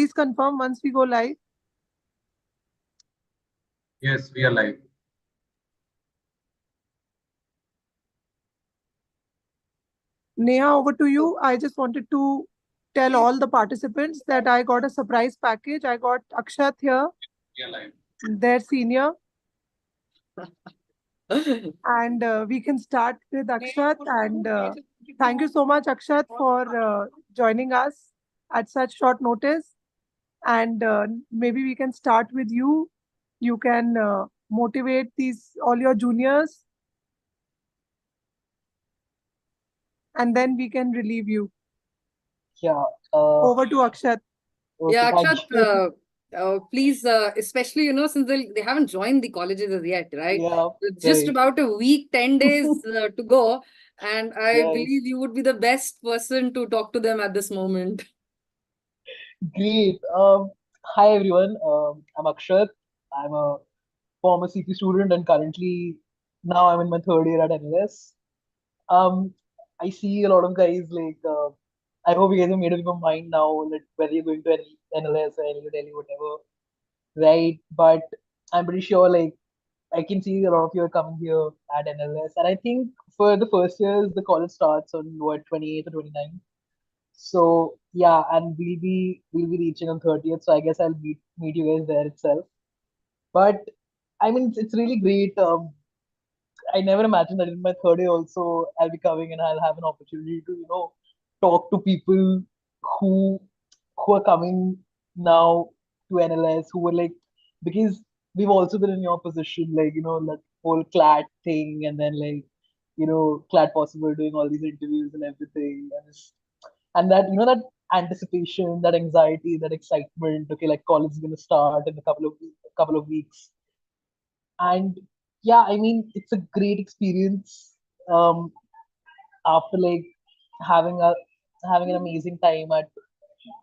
please confirm once we go live. Yes, we are live. Neha, over to you. I just wanted to tell all the participants that I got a surprise package. I got Akshat here, We are live. their senior, and we can start with Akshat. And thank you so much, Akshat, for joining us at such short notice. And maybe we can start with you. You can motivate these all your juniors, and then we can relieve you. Yeah. Over to Akshat. Okay, Yeah, thank Akshat, you. please, especially, since they haven't joined the colleges as yet, right? Yeah, It's just right. about a week, 10 days to go. And I Yes. believe you would be the best person to talk to them at this moment. Great. Hi everyone. I'm Akshat. I'm a former CP student and currently now I'm in my third year at NLS. Um, I see a lot of guys like I hope you guys have made up your mind now that whether you're going to NLS or NU Delhi, whatever, right? But I'm pretty sure like I can see a lot of you are coming here at NLS, and I think for the first years the college starts on what 28th or 29th. So yeah, and we'll be reaching on 30th. So I guess I'll meet you guys there itself. But I mean, it's really great. I never imagined that in my third year also I'll be coming and I'll have an opportunity to talk to people who who are coming now to NLS who were like because we've also been in your position like that whole Clat thing and then like Clat possible doing all these interviews and everything and that that anticipation, that anxiety, that excitement. Okay, like college is gonna start in a couple of weeks, and yeah, I mean it's a great experience. Um, after like having a having an amazing time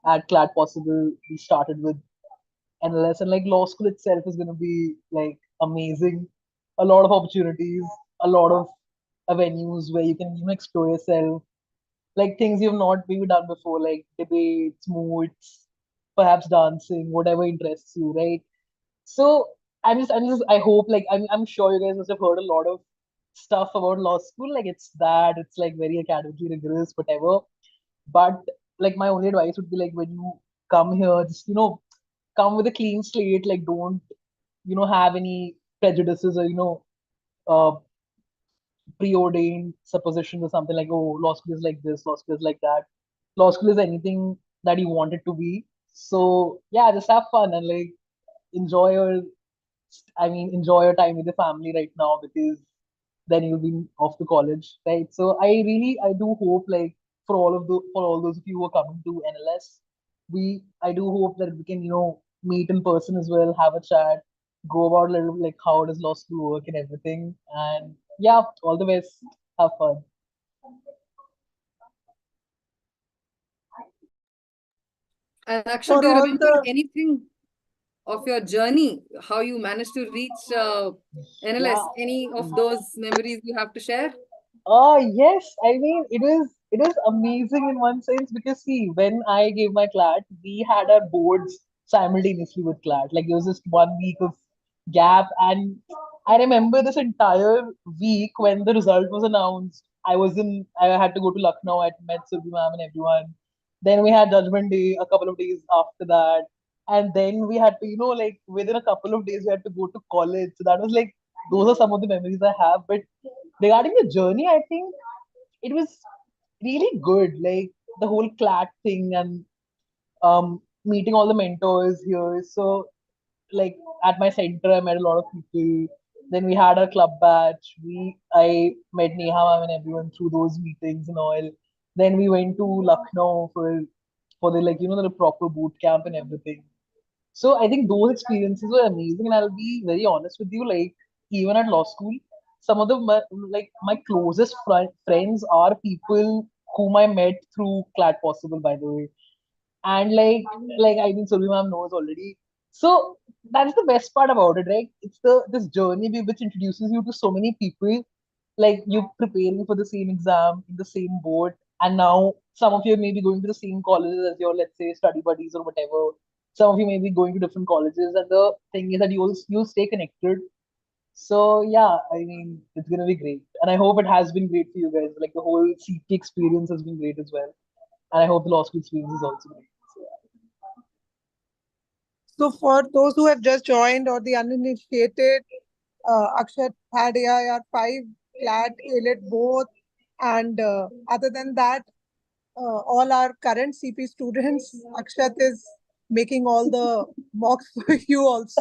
at Clat Possible, we started with NLS and like law school itself is gonna be like amazing. A lot of opportunities, a lot of avenues where you can explore yourself like things you've not maybe done before, like debates, moods, perhaps dancing, whatever interests you, right? So I hope like I'm sure you guys must have heard a lot of stuff about law school. Like it's like very academically rigorous, whatever. But like my only advice would be like when you come here, just come with a clean slate. Like don't have any prejudices or uh, preordained suppositions or something like, oh, law school is like this, law school is like that. Law school is anything that you want it to be. So yeah, just have fun and like enjoy your, enjoy your time with the family right now because then you'll be off to college, right? So I do hope like for all those of you who are coming to NLS, I do hope that we can meet in person as well, have a chat, go about a little like how does law school work and everything, and yeah, all the best, have fun. And Akshat, For do you all remember the anything of your journey, how you managed to reach NLS? Yeah. Any of those memories you have to share? Yes. I mean, it is amazing in one sense because see, when I gave my clat, we had our boards simultaneously with clat. Like there was just 1 week of gap, and I remember this entire week when the result was announced. I had to go to Lucknow. I met Surabhi ma'am and everyone. Then we had Judgment Day a couple of days after that, and then we had to, like within a couple of days, we had to go to college. So that was like those are some of the memories I have. But regarding the journey, I think it was really good. Like the whole clat thing and meeting all the mentors here. So like at my center, I met a lot of people. Then we had our club batch. I met Neha ma'am and everyone through those meetings and all. Then we went to Lucknow for the like the proper boot camp and everything. So I think those experiences were amazing, and I'll be very honest with you. Like even at law school, some of my closest friends are people whom I met through Clat Possible, by the way. And like I think Sulvi ma'am knows already. So that's the best part about it, right? It's this journey which introduces you to so many people. Like you're preparing for the same exam in the same board, and now some of you may be going to the same colleges as your, let's say, study buddies or whatever. some of you may be going to different colleges, and the thing is that you'll stay connected. So yeah, I mean, it's gonna be great, and I hope it has been great for you guys. Like the whole CT experience has been great as well, and I hope the law school experience is also great. So, yeah. So for those who have just joined or the uninitiated, Akshat had AIR 5, Clat, AILET both, and other than that, all our current CP students, Akshat is making all the mocks for you also,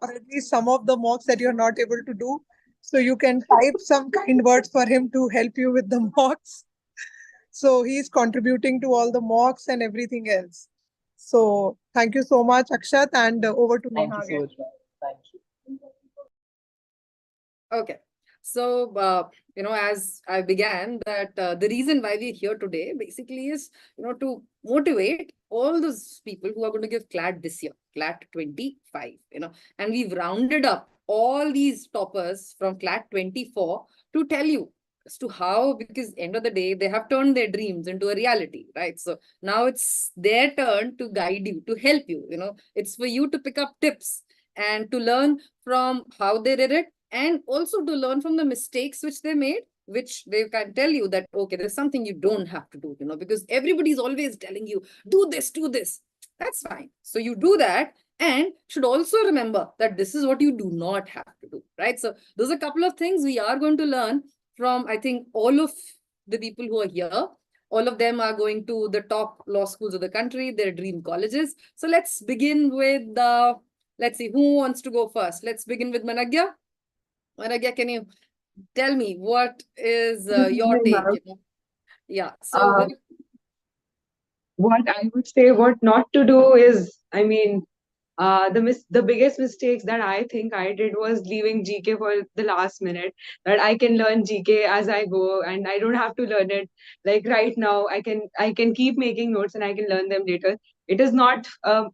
or at least some of the mocks that you're not able to do. So you can type some kind words for him to help you with the mocks. So he's contributing to all the mocks and everything else. So thank you so much, Akshat, and over to Thank Neha you so again. much, man. Thank you. Okay. So, as I began that the reason why we're here today basically is, to motivate all those people who are going to give CLAT this year, CLAT 25, and we've rounded up all these toppers from CLAT 24 to tell you as to how, because end of the day, they have turned their dreams into a reality, right? So now it's their turn to guide you, to help you, it's for you to pick up tips and to learn from how they did it, and also to learn from the mistakes which they made, which they can tell you that, okay, there's something you don't have to do, because everybody's always telling you, do this. That's fine. So you do that, and should also remember that this is what you do not have to do, right? So those are a couple of things we are going to learn from, I think, all of the people who are here. All of them are going to the top law schools of the country, their dream colleges. So let's begin with let's see, who wants to go first? Let's begin with Managya. Managya, can you tell me what is your take? Yeah. So what I would say, what not to do is, I mean, the biggest mistakes that I think I did was leaving GK for the last minute. That I can learn GK as I go, and I don't have to learn it like right now. I can keep making notes and I can learn them later. It is not a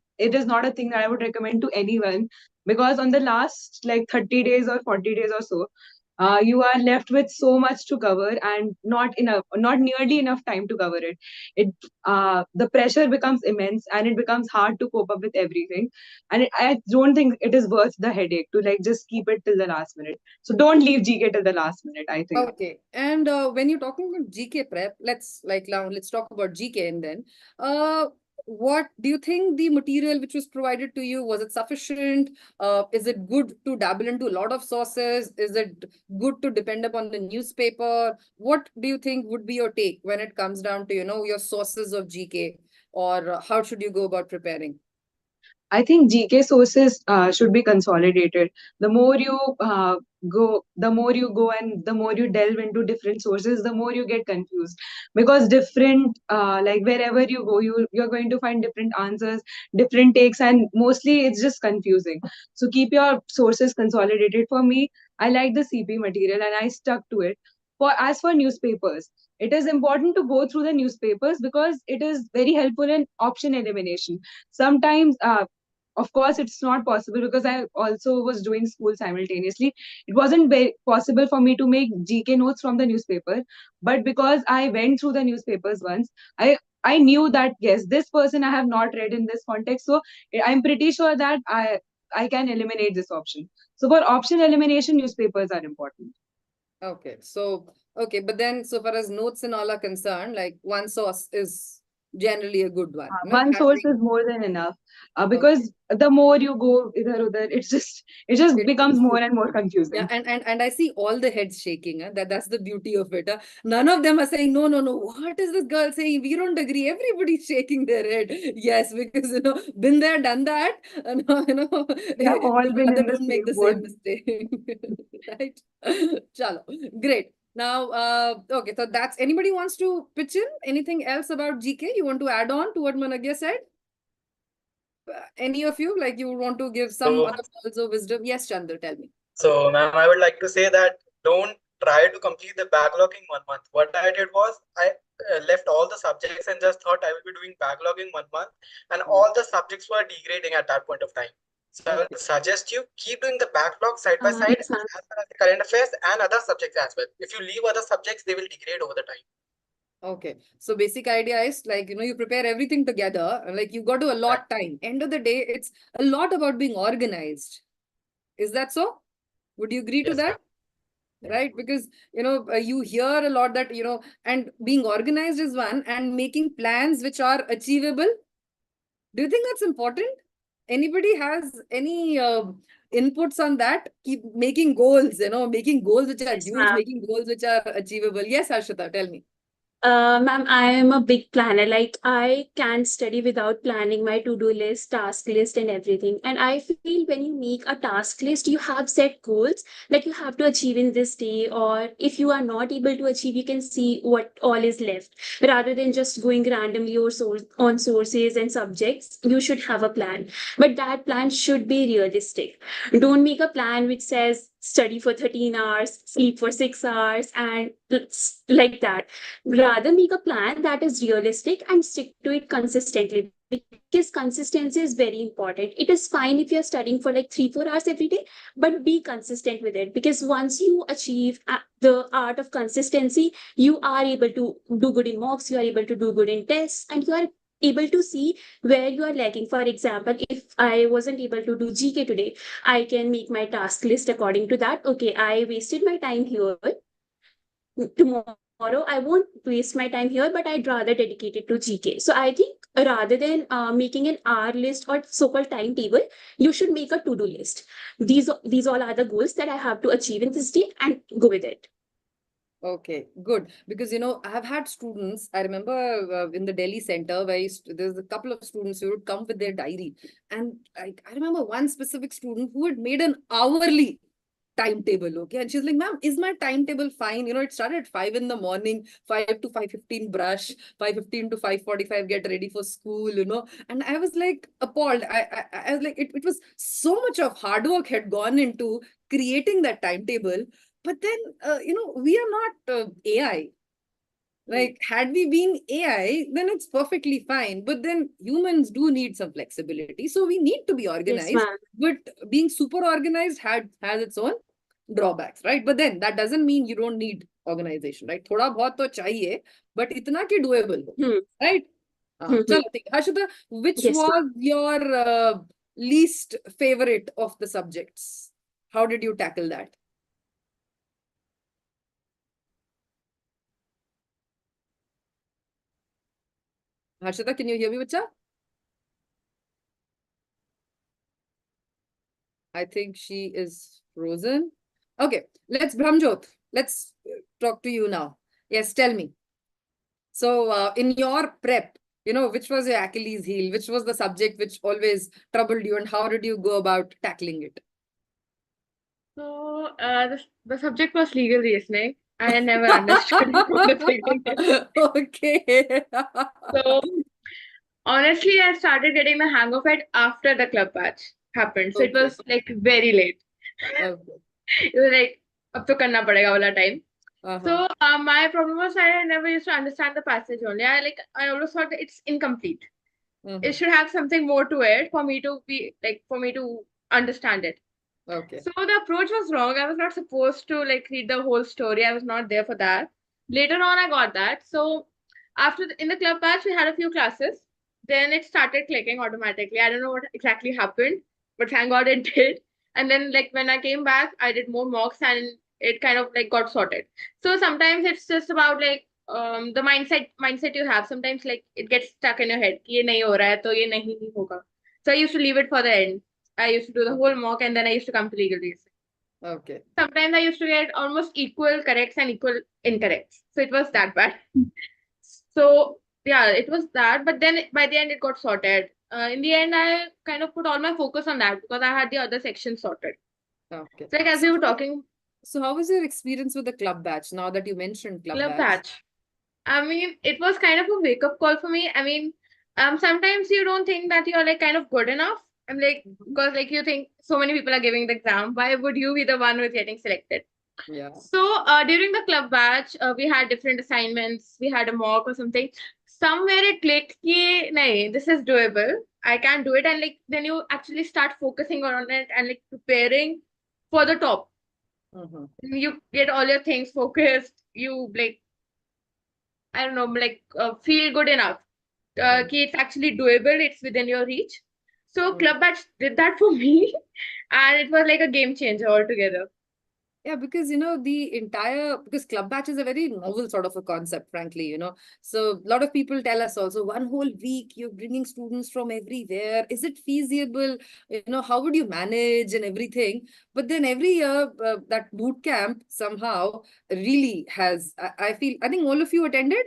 thing that I would recommend to anyone, because on the last like 30 days or 40 days or so, you are left with so much to cover and not nearly enough time to cover it. The pressure becomes immense and it becomes hard to cope up with everything. And I don't think it is worth the headache to like just keep it till the last minute. So don't leave GK till the last minute, I think. okay. And when you're talking about GK prep, let's talk about GK, and then what do you think the material which was provided to you, was it sufficient? Is it good to dabble into a lot of sources? Is it good to depend upon the newspaper? What do you think would be your take when it comes down to, your sources of GK, or how should you go about preparing? I think GK sources should be consolidated. The more you go, and the more you delve into different sources, the more you get confused, because different, like wherever you go, you're going to find different answers, different takes, and mostly it's just confusing. So keep your sources consolidated. For me, I like the CP material and I stuck to it. For newspapers, it is important to go through the newspapers because it is very helpful in option elimination. Sometimes of course it's not possible because I also was doing school simultaneously. It wasn't possible for me to make GK notes from the newspaper, but because I went through the newspapers once, I knew that yes, this person I have not read in this context, so I'm pretty sure that I can eliminate this option. So for option elimination, newspapers are important. Okay, but then so far as notes and all are concerned, like one source is generally a good one. One source is more than enough, because the more you go either udhar, it just becomes more and more confusing. Yeah, and I see all the heads shaking. That's the beauty of it. None of them are saying no, no, no. What is this girl saying? We don't agree. Everybody's shaking their head. Yes, because been there, done that. We have all been in the don't make the same same mistake, right? Chalo, great. Now, okay, so that's, anybody wants to pitch in anything else about GK you want to add on to what Managya said? Any of you, like, you want to give some other pearls of wisdom? Yes, Chander, tell me. So, ma'am, I would like to say that don't try to complete the backlog in 1 month. What I did was I left all the subjects and just thought I will be doing backlog in 1 month, and all the subjects were degrading at that point of time. So I would suggest you keep doing the backlog side by side as well as the current affairs and other subjects as well. If you leave other subjects, they will degrade over the time. Okay. So basic idea is like, you prepare everything together, like you got to allot time. End of the day, it's a lot about being organized. Is that so? Would you agree to Yes, that? Right? Because, you hear a lot that, and being organized is one, and making plans which are achievable. Do you think that's important? Anybody has any inputs on that? Keep making goals, making goals which are Yes, huge, ma'am. making goals which are achievable. Yes, Harshita, tell me. Ma'am, I am a big planner. Like, I can't study without planning my to-do list, task list, and everything. And I feel when you make a task list, you have set goals that you have to achieve in this day. Or if you are not able to achieve, you can see what all is left. Rather than just going randomly or on sources and subjects, you should have a plan. But that plan should be realistic. Don't make a plan which says study for 13 hours, sleep for 6 hours, and like that. Rather, make a plan that is realistic and stick to it consistently, because consistency is very important. It is fine if you're studying for like 3-4 hours every day, but be consistent with it, because once you achieve the art of consistency, you are able to do good in mocks, you are able to do good in tests, and you are able to see where you are lacking. For example, if I wasn't able to do GK today, I can make my task list according to that. Okay, I wasted my time here. Tomorrow I won't waste my time here, but I'd rather dedicate it to GK. So I think rather than making an hour list or so-called timetable, you should make a to-do list. These all are the goals that I have to achieve in this day, and go with it. Okay, good. Because, I've had students, I remember in the Delhi center where there's a couple of students who would come with their diary. And I remember one specific student who had made an hourly timetable. Okay. And she's like, ma'am, is my timetable fine? It started at 5 in the morning, 5 to 5:15 brush, 5:15 to 5:45 get ready for school. And I was like appalled. I was like, it was so much of hard work had gone into creating that timetable. But then, we are not AI. Like, had we been AI, then it's perfectly fine. But then humans do need some flexibility. So we need to be Yes, organized. ma'am. But being super organized has its own drawbacks, right? But then that doesn't mean you don't need organization, right? Thoda bahut to chahiye, but itna ki doable ho, Hmm. right? Chalo, Harshita, which Yes, ma'am. was your least favorite of the subjects? How did you tackle that? Harshita, can you hear me, bacha? I think she is frozen. Okay, let's Brahmjot. Let's talk to you now. Yes, tell me. So, in your prep, which was your Achilles heel? Which was the subject which always troubled you, and how did you go about tackling it? So the subject was legal reasoning. I never understood it from the beginning. Okay. So honestly, I started getting the hang of it after the club batch happened. So it Okay. was like very late. Okay. It was like, ab to karna padega wala time. Uh-huh. So my problem was I never used to understand the passage only. I always thought that it's incomplete. Mhm. It should have something more to it for me to understand it. Okay. So the approach was wrong. I was not supposed to like read the whole story. I was not there for that. Later on, I got that. So in the club batch, we had a few classes. Then it started clicking automatically. I don't know what exactly happened, but thank God it did. And then like when I came back, I did more mocks and it kind of like got sorted. So sometimes it's just about like the mindset you have. Sometimes like it gets stuck in your head. ये नहीं हो रहा है तो ये नहीं होगा. So I used to leave it for the end. I used to do the whole mock and then I used to come to legal reasoning. Okay. Sometimes I used to get almost equal corrects and equal incorrects. So it was that bad. So yeah, it was that. But then by the end, it got sorted. In the end, I kind of put all my focus on that because I had the other section sorted. Okay. So like as we were talking, So how was your experience with the club batch now that you mentioned club club batch? batch. I mean, it was kind of a wake up call for me. I mean, sometimes you don't think that you're like kind of good enough. I'm like, because like you think so many people are giving the exam. Why would you be the one who's getting selected? Yeah. So during the club batch, we had different assignments. We had a mock or something. Somewhere it clicked, ki, nahi, this is doable. I can do it. And like then you actually start focusing on it and like preparing for the top. Mhm. You get all your things focused. You like I don't know, like feel good enough. Ki it's actually doable, it's within your reach. So Club Batch did that for me, and it was like a game changer altogether. Yeah, because because club batch is a very novel sort of a concept, frankly. So a lot of people tell us also 1 whole week you're bringing students from everywhere. Is it feasible? How would you manage and everything? But then every year that boot camp somehow really has. I think all of you attended.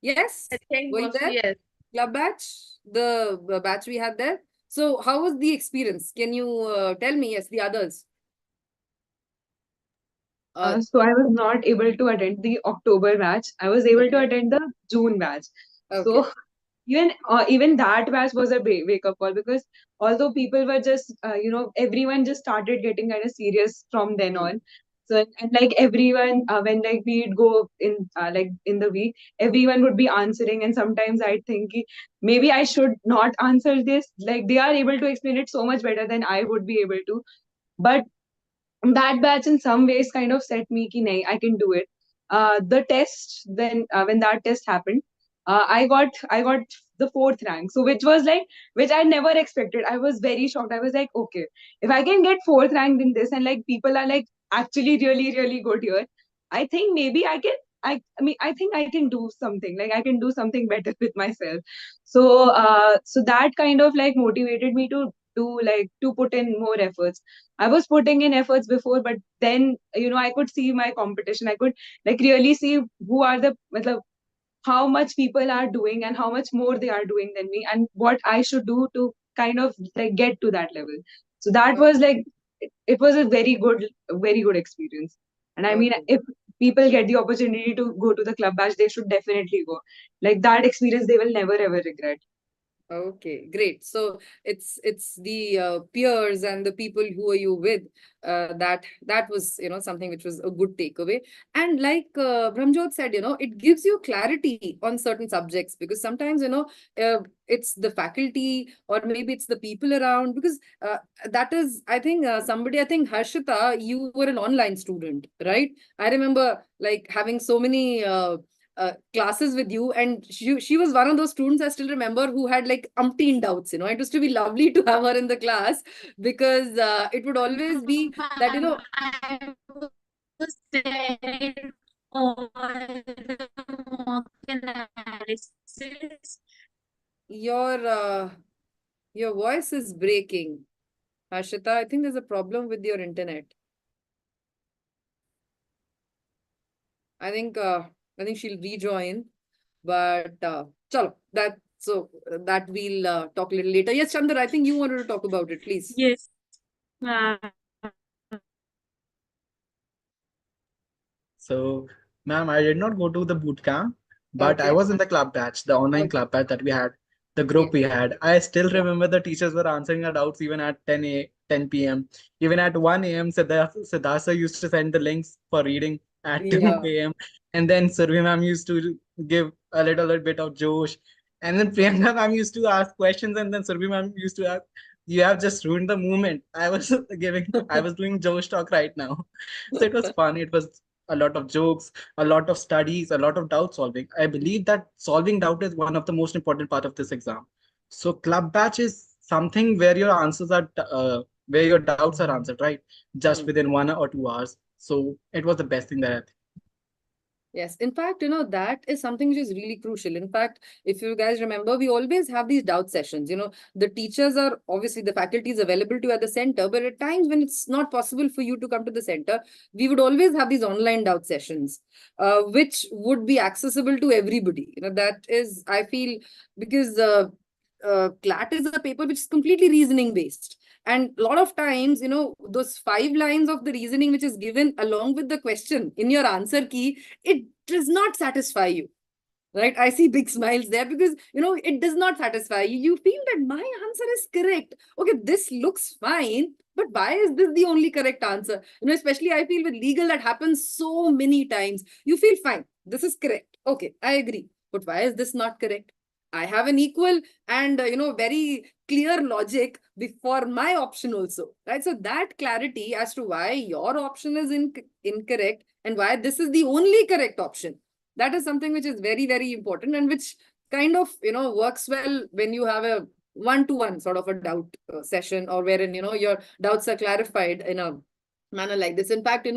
Yes, I think were you there? mostly yes. Club batch, the batch we had there. So how was the experience? Can you tell me? Yes, the others. So I was not able to attend the October batch. I was able to Okay. attend the June batch. Okay. So even that batch was a wake up call, because although people were just everyone just started getting kind of serious from then on. So, and like everyone, when like we'd go in like in the week, everyone would be answering, and sometimes I'd think ki, maybe I should not answer this. Like they are able to explain it so much better than I would be able to. But that batch in some ways kind of set me ki nahi, I can do it. The test, then when that test happened, I got the fourth rank. So which I never expected. I was very shocked. I was like, okay, if I can get fourth rank in this, and like people are like actually really really good here, I think maybe I can. I mean, I think I can do something. Like I can do something better with myself. So that kind of like motivated me to put in more efforts. I was putting in efforts before, but then I could see my competition. I could like really see who are matlab, how much people are doing and how much more they are doing than me, and what I should do to kind of like get to that level. So that was like it was a very good experience. And I mean, Okay. if people get the opportunity to go to the club batch, they should definitely go. Like that experience, they will never ever regret. Okay, great. So it's the peers and the people who are you with that was something which was a good takeaway. And like Brahmjot said, it gives you clarity on certain subjects, because sometimes it's the faculty or maybe it's the people around, because that is I think Harshita, you were an online student, right? I remember like having so many classes with you, and she was one of those students I still remember who had like umpteen doubts. It was to be lovely to have her in the class, because it would always be that I was there for the mock analysis. your your voice is breaking, Harshita. I think there's a problem with your internet. I think she'll rejoin, but chalo, that we'll talk a little later. Yes, Chander, I think you wanted to talk about it, please. Yes, ma'am. So, ma'am, I did not go to the boot camp, but I Okay. was in the club batch, the online Okay. club batch that we had, the group we had. I still remember the teachers were answering our doubts even at 10 p.m. Even at 1 a.m., Siddharth sir used to send the links for reading at Yeah. 2 a.m. And then Surabhi ma'am used to give a little bit of Josh. And then Priyanka ma'am used to ask questions, and then Surabhi ma'am used to ask, you have just ruined the movement. I was doing Josh talk right now. So it was fun. It was a lot of jokes, a lot of studies, a lot of doubt solving. I believe that solving doubt is one of the most important part of this exam. So club batch is something where your answers are, where your doubts are answered, right? Just within 1 or 2 hours. So it was the best thing that I think. Yes, in fact, that is something which is really crucial. In fact, if you guys remember, we always have these doubt sessions. The teachers are obviously the faculty is available to you at the center, but at times when it's not possible for you to come to the center, we would always have these online doubt sessions, which would be accessible to everybody. That is, I feel, because Clat is a paper which is completely reasoning based. And a lot of times, those 5 lines of the reasoning which is given along with the question in your answer key, it does not satisfy you. Right? I see big smiles there, because it does not satisfy you. You feel that my answer is correct. Okay, this looks fine, but why is this the only correct answer? Especially I feel with legal that happens so many times. You feel fine, this is correct. Okay, I agree. But why is this not correct? I have an equal and very clear logic before my option also, right? So that clarity as to why your option is incorrect and why this is the only correct option, that is something which is very, very important, and which kind of, works well when you have a one-to-one sort of a doubt session, or wherein, your doubts are clarified in a manner like this. In fact,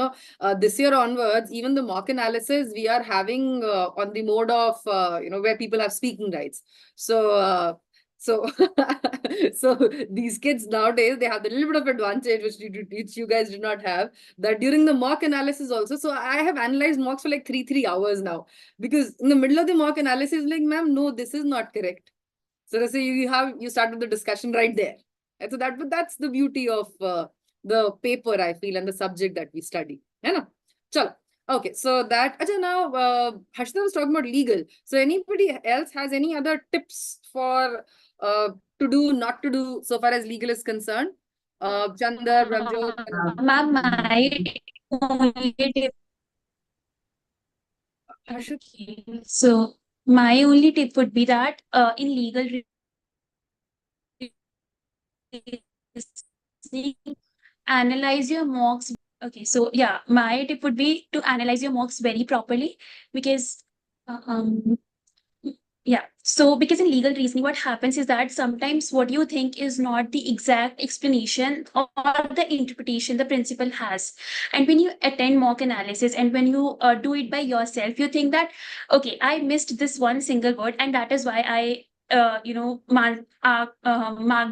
this year onwards, even the mock analysis we are having on the mode of, where people have speaking rights. So, so these kids nowadays, they have a little bit of advantage, which you guys do not have, that during the mock analysis also. So I have analyzed mocks for like three hours now, because in the middle of the mock analysis, like, ma'am, no, this is not correct. So let's say you started the discussion right there. And so that's the beauty of the paper, I feel, and the subject that we study. Chalo. Okay, so that, now Harshita was talking about legal. So anybody else has any other tips for to do, not to do, so far as legal is concerned? Chander, Brahmjot, Ma'am, my only tip. Harshita. So my only tip would be that in legal reasoning, analyze your mocks. Okay, so yeah, my tip would be to analyze your mocks very properly, because yeah, so because in legal reasoning, what happens is that sometimes what you think is not the exact explanation or the interpretation the principal has. And when you attend mock analysis and when you do it by yourself, you think that, okay, I missed this one single word, and that is why I, mark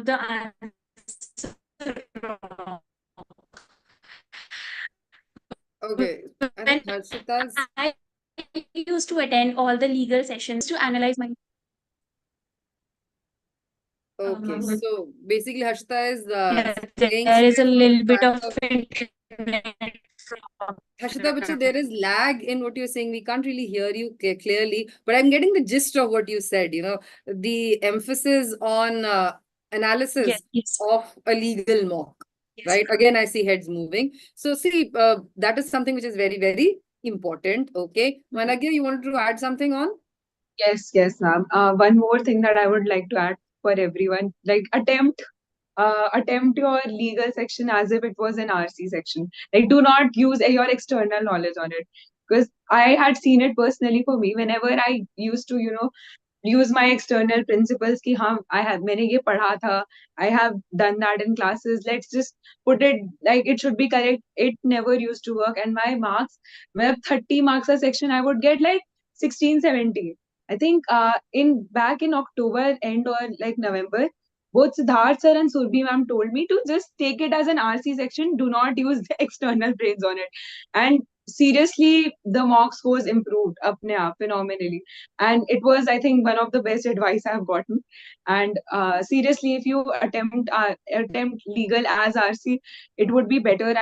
the answer wrong. Okay, I think Harshita's. I used to attend all the legal sessions to analyze my. Okay, so basically Harshita is saying There is a straight from little the bit back of internet problem. Harshita, but there is lag in what you're saying. We can't really hear you clearly, but I'm getting the gist of what you said. The emphasis on analysis Yes. of a legal mock, Yes. right? Again, I see heads moving. So see, that is something which is very, very important. Okay, Managya, you wanted to add something on? Yes, ma'am. One more thing that I would like to add for everyone, like attempt your legal section as if it was an RC section. Like, do not use your external knowledge on it, because I had seen it personally for me whenever I used to, use my external principles ki haan, मैंने ये पढ़ा था, I have done that in classes, let's just put it like it should be correct. It never used to work, and my marks, 30 marks a section, I would get like 16, 17. I think back in October end or like November, both Siddharth sir and Surabhi ma'am told me to just take it as an RC section, do not use the external brains on it. And seriously, the mock scores improved apne aap phenomenally. And it was, I think, one of the best advice I've gotten. And seriously, if you attempt legal as RC, it would be better,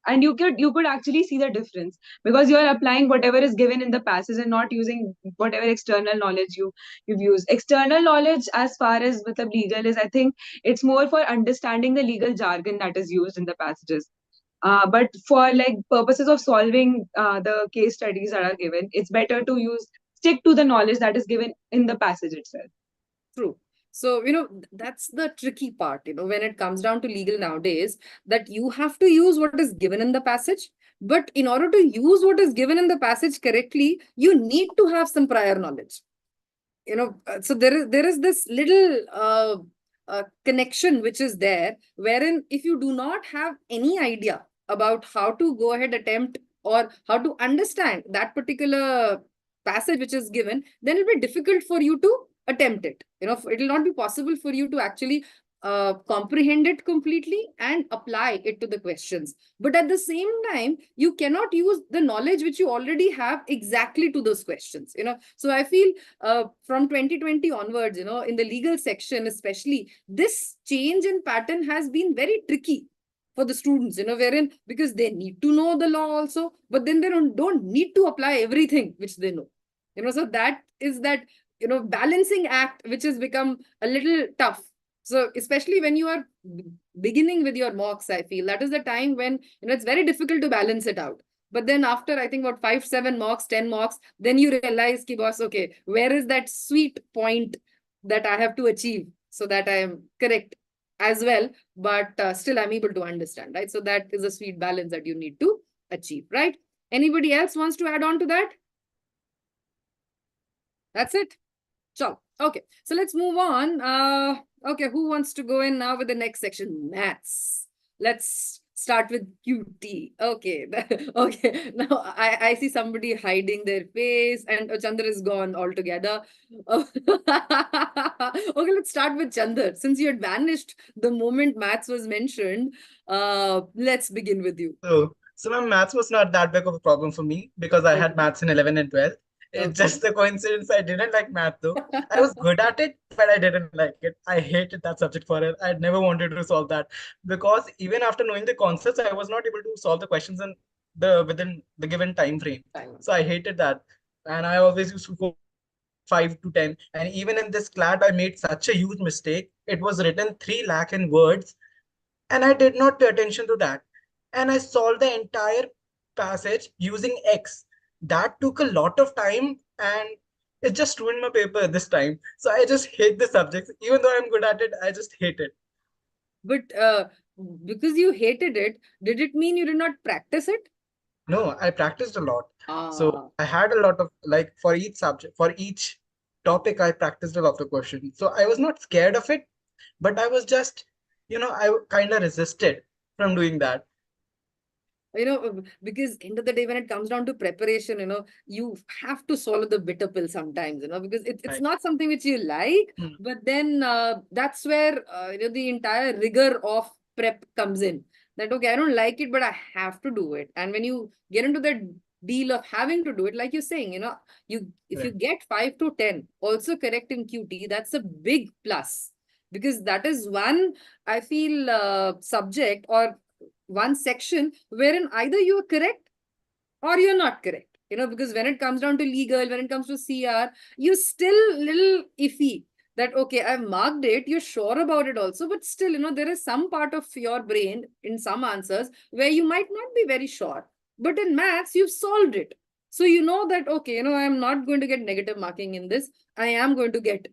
and you could actually see the difference, because you are applying whatever is given in the passage and not using whatever external knowledge you've used. External knowledge, as far as legal is, I think it's more for understanding the legal jargon that is used in the passages. But for like purposes of solving the case studies that are given, it's better to stick to the knowledge that is given in the passage itself. True. So, that's the tricky part, when it comes down to legal nowadays, that you have to use what is given in the passage. But in order to use what is given in the passage correctly, you need to have some prior knowledge. So there is this little connection which is there, wherein if you do not have any idea about how to go ahead attempt or how to understand that particular passage which is given, then it'll be difficult for you to attempt it. It will not be possible for you to actually comprehend it completely and apply it to the questions. But at the same time, you cannot use the knowledge which you already have exactly to those questions. So I feel from 2020 onwards, in the legal section especially, this change in pattern has been very tricky for the students, wherein, because they need to know the law also, but then they don't need to apply everything which they know. So that is that balancing act which has become a little tough. So especially when you are beginning with your mocks, I feel that is the time when it's very difficult to balance it out. But then after, I think, about 5, 7 mocks, 10 mocks, then you realize ki boss, okay, where is that sweet point that I have to achieve so that I am correct as well, but still I'm able to understand, right? So that is a sweet balance that you need to achieve, right? Anybody else wants to add on to that? That's it. Chal. Okay. So let's move on. Okay, who wants to go in now with the next section? Maths. Let's start with QT. Okay. Okay. Now I see somebody hiding their face, and Chander is gone altogether. Okay, let's start with Chander. Since you had vanished the moment maths was mentioned, let's begin with you. So my maths was not that big of a problem for me because I had Okay. maths in 11 and 12. It's Okay. just the coincidence I didn't like math though. I was good at it, but I didn't like it. I hated that subject for it. I never wanted to solve that because even after knowing the concepts, I was not able to solve the questions in within the given time frame. So I hated that. And I always used to go 5 to 10. And even in this CLAT, I made such a huge mistake. It was written 3 lakh in words and I did not pay attention to that. And I solved the entire passage using X. That took a lot of time and it just ruined my paper this time. So I just hate the subjects. Even though I'm good at it, I just hate it. But because you hated it, did it mean you did not practice it? No, I practiced a lot. So I had a lot of, like, for each subject, for each topic, I practiced a lot of questions. So I was not scared of it, but I was just, I kind of resisted from doing that. Because end of the day, when it comes down to preparation, you have to swallow the bitter pill sometimes, because it's Right. not something which you like, but then that's where, the entire rigor of prep comes in. That, okay, I don't like it, but I have to do it. And when you get into that deal of having to do it, like you're saying, if you get 5 to 10, also correct in QT, that's a big plus. Because that is one, I feel, subject or one section wherein either you are correct or you're not correct. Because when it comes down to legal, when it comes to CR, you're still little iffy that, okay, I've marked it, you're sure about it also, but still, there is some part of your brain in some answers where you might not be very sure. But in maths, you've solved it. So you know that, okay, I'm not going to get negative marking in this. I am going to get,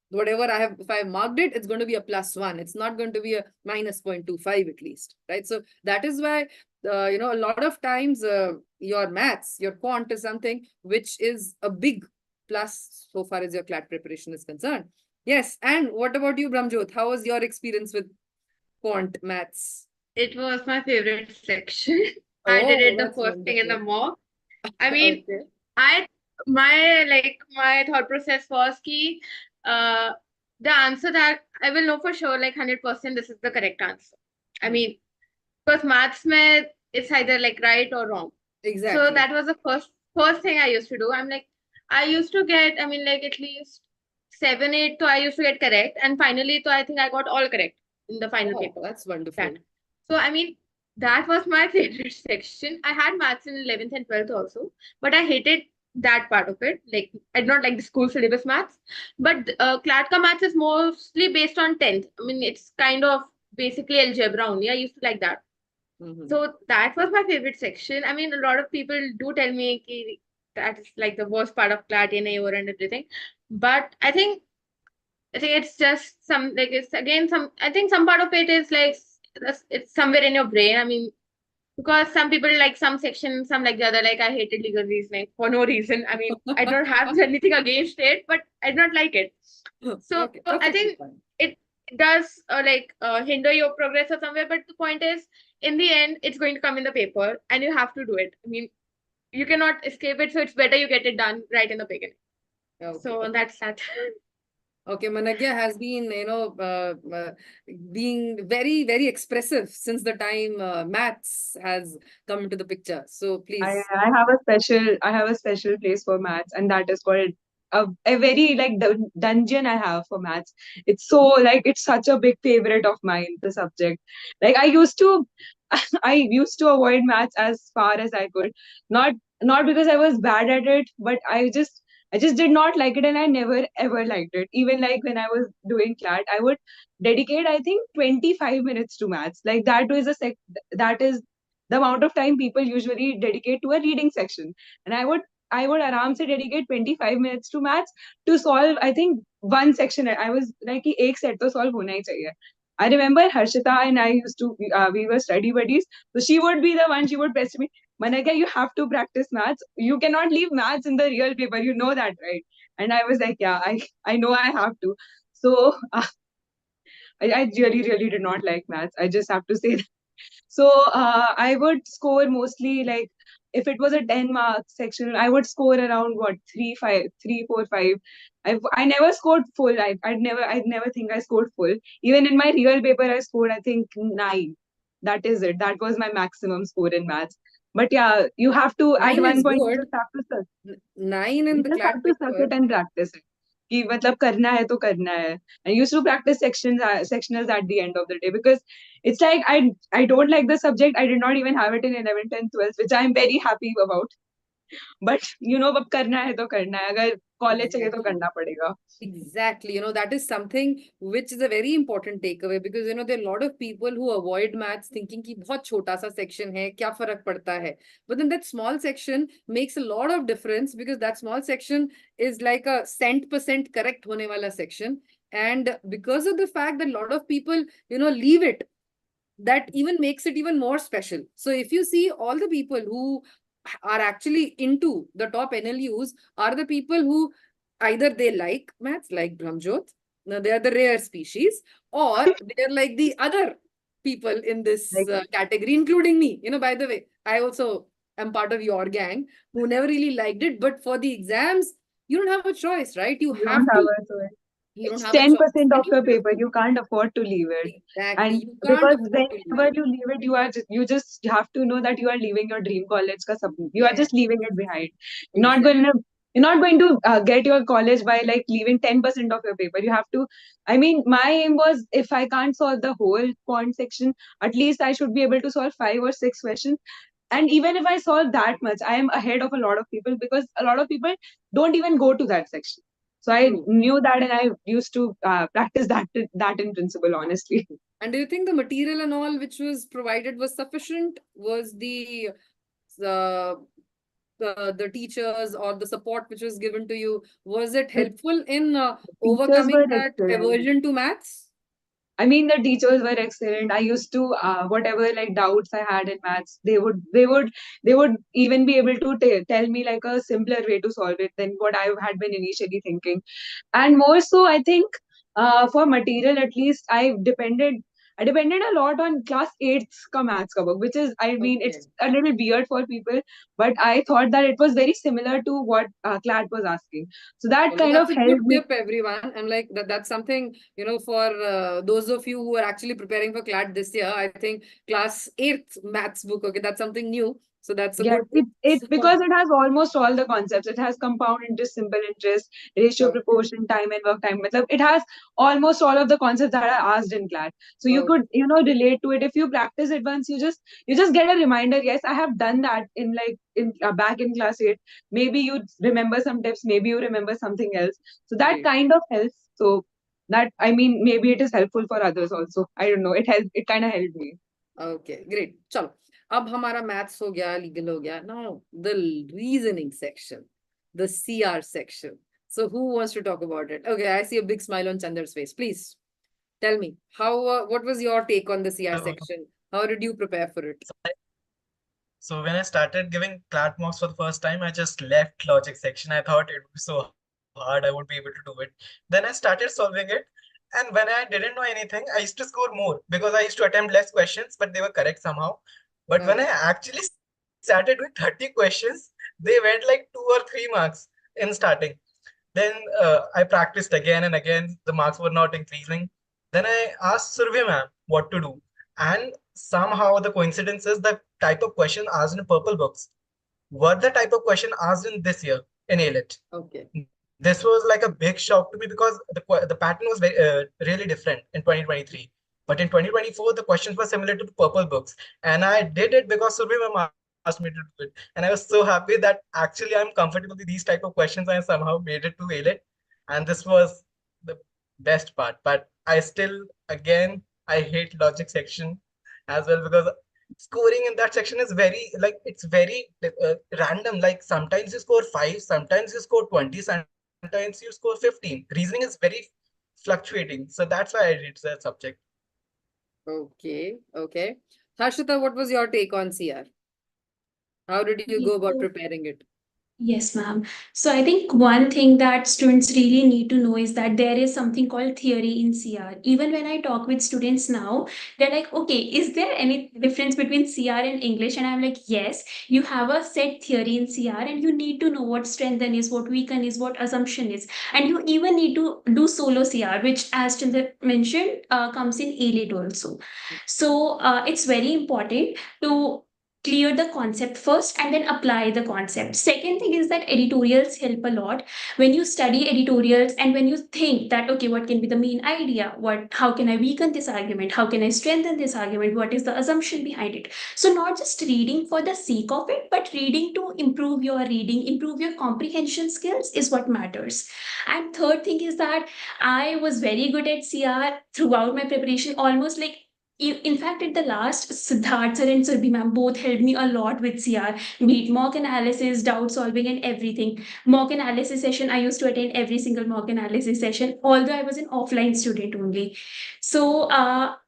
whatever I have, if I have marked it, it's going to be a +1. It's not going to be a minus 0.25 at least, right? So that is why, a lot of times your maths, your quant is something which is a big plus so far as your CLAT preparation is concerned. Yes. And what about you, Brahmjot? How was your experience with quant maths? It was my favorite section. I did it the first thing in the mock. I mean, okay. my thought process was ki, the answer that I will know for sure, like 100% this is the correct answer. I mean, because maths mein, it's either like right or wrong. Exactly. So that was the first thing I used to do. I used to get, like at least 7, 8, so I used to get correct. And finally, so I think I got all correct in the final paper. That's wonderful. So, that was my favorite section. I had maths in 11th and 12th also, but I hated that part of it. Like, I did not like the school syllabus maths. But CLAT ka maths is mostly based on 10th. It's kind of basically algebra only. I used to like that. So that was my favorite section. A lot of people do tell me ki that is like the worst part of CLAT and everything. But I think it's just some, like, it's again some, I think some part of it is like it's somewhere in your brain. Because some people like some section, some like the other. Like I hated legal reasoning for no reason. I don't have anything against it, but I do not like it. So Okay, I think it does hinder your progress or somewhere. But the point is, in the end, it's going to come in the paper, and you have to do it. You cannot escape it. So it's better you get it done right in the beginning. Okay. So that's that. Okay, Managya has been, being very, very expressive since the time maths has come into the picture. So please. I have a special place for maths, and that is called a very like dungeon I have for maths. It's so like it's such a big favorite of mine, the subject. Like I used to I used to avoid maths as far as I could. Not because I was bad at it, but I just did not like it, and I never ever liked it. Even like when I was doing CLAT, I would dedicate I think 25 minutes to maths. Like that is the amount of time people usually dedicate to a reading section. And I would aram se dedicate 25 minutes to maths to solve, I think, one section. I was like, कि एक set तो solve होना ही चाहिए. I remember Harshita and I we were study buddies. So she would be the one, she would press me, Managya, you have to practice maths. You cannot leave maths in the real paper. You know that, right? And I was like, yeah, I know I have to. So I really did not like maths. I just have to say that. So I would score mostly like if it was a 10-mark section, I would score around what 3, 4, 5. I never scored full. I'd never think I scored full. Even in my real paper, I scored I think 9. That is it. That was my maximum score in maths. But yeah, you have to at 9 one is point you good. just have to suck. 9 in You the just Clat have to suck paper. it and practice it. कि मतलब करना है तो करना है. I used to practice sectionals at the end of the day because it's like I don't like the subject. I did not even have it in 11th, 10th, 12th, which I'm very happy about. But अब करना है तो करना है. अगर college चाहिए तो करना पड़ेगा. Exactly. That is something which is a very important takeaway because, there are a lot of people who avoid maths thinking कि बहुत छोटा सा section है, क्या फर्क पड़ता है. But then that small section makes a lot of difference because that small section is like a % correct होने वाला section. And because of the fact that a lot of people, leave it, that even makes it even more special. So if you see all the people who are actually into the top NLUs are the people who either they like maths, like Brahmjot, they are the rare species, or they are like the other people in this category, including me. By the way, I also am part of your gang who never really liked it, but for the exams, you don't have a choice, right? You You have don't have to. a choice. You don't It's have a choice. 10% And of your paper. You can't afford to leave it. Exactly. And You can't because afford to leave whenever it. you leave it, you just have to know that you are leaving your dream college ka sabut. You are just leaving it behind. You're not Exactly. going to get your college by like leaving 10% of your paper. You have to. I mean, my aim was if I can't solve the whole quant section, at least I should be able to solve 5 or 6 questions. And even if I solve that much, I am ahead of a lot of people because a lot of people don't even go to that section. So I True. knew that, and I used to practice that in principle, honestly. And do you think the material and all which was provided was sufficient? Was uh, the teachers or the support which was given to you, was it The helpful in teachers overcoming were that excellent. aversion to maths? I mean, the teachers were excellent. I used to whatever like doubts I had in maths, they would even be able to tell me like a simpler way to solve it than what I had been initially thinking. And more so, I think for material at least, I depended a lot on class 8th ka maths ka book, which is, I mean, Okay. it's a little weird for people, but I thought that it was very similar to what Clat was asking. So that Well, kind that's of a good helped me. tip, everyone. I'm like that's something, for those of you who are actually preparing for CLAT this year. I think class 8th maths book. Okay, that's something new. So that's a Yes, good tip. it because it has almost all the concepts. It has compound interest, simple interest, ratio, Okay. proportion, time and work time. Matlab, it has almost all of the concepts that are asked in class. So you Okay. could, relate to it. If you practice it once, you just get a reminder. Yes, I have done that in back in class 8. Maybe you remember some tips. Maybe you remember something else. So that Great. kind of helps. So that, I mean, maybe it is helpful for others also. I don't know. It kind of helped me. Okay, great. चलो, अब हमारा maths हो गया, legal हो गया. Now the reasoning section, the CR section. So who wants to talk about it? Okay, I see a big smile on Chander's face. Please tell me what was your take on the CR section? How did you prepare for it? So when I started giving clat mocks for the first time, I just left logic section. I thought it would be so hard, I would be able to do it. Then I started solving it. And when I didn't know anything, I used to score more because I used to attempt less questions, but they were correct somehow. But when I actually started with 30 questions, they went like 2 or 3 marks in starting. Then I practiced again and again. The marks were not increasing. Then I asked Survey ma'am what to do. And somehow the coincidence is the type of question asked in purple books were the type of question asked in this year in AILET. Okay. This was like a big shock to me because the pattern was very really different in 2023. But in 2024, the questions were similar to the purple books. And I did it because Survey ma'am asked me to do it. And I was so happy that actually I'm comfortable with these type of questions. I somehow made it to AILET. And this was the best part. But I still, again, I hate logic section as well because scoring in that section is very like it's very random. Like sometimes you score 5, sometimes you score 20, sometimes you score 15. Reasoning is very fluctuating. So that's why I read that subject. Okay. Harshita, what was your take on CR? How did you go about preparing it? Yes, ma'am. So I think one thing that students really need to know is that there is something called theory in CR. Even when I talk with students now, they're like, okay, is there any difference between CR and English? And I'm like, yes, you have a set theory in CR and you need to know what strengthen is, what weaken is, what assumption is. And you even need to do solo CR, which as Chander mentioned, comes in AILET also. So it's very important to clear the concept first and then apply the concept. Second thing is that editorials help a lot. When you study editorials and when you think that, okay, what can be the main idea, how can I weaken this argument, how can I strengthen this argument, what is the assumption behind it. So not just reading for the sake of it, but reading to improve your reading, improve your comprehension skills is what matters. And third thing is that I was very good at CR throughout my preparation, almost like in fact, at the last, Siddharth sir and Surabhi ma'am both helped me a lot with CR, be it mock analysis, doubt solving, and everything. Mock analysis session, I used to attend every single mock analysis session, although I was an offline student only. So,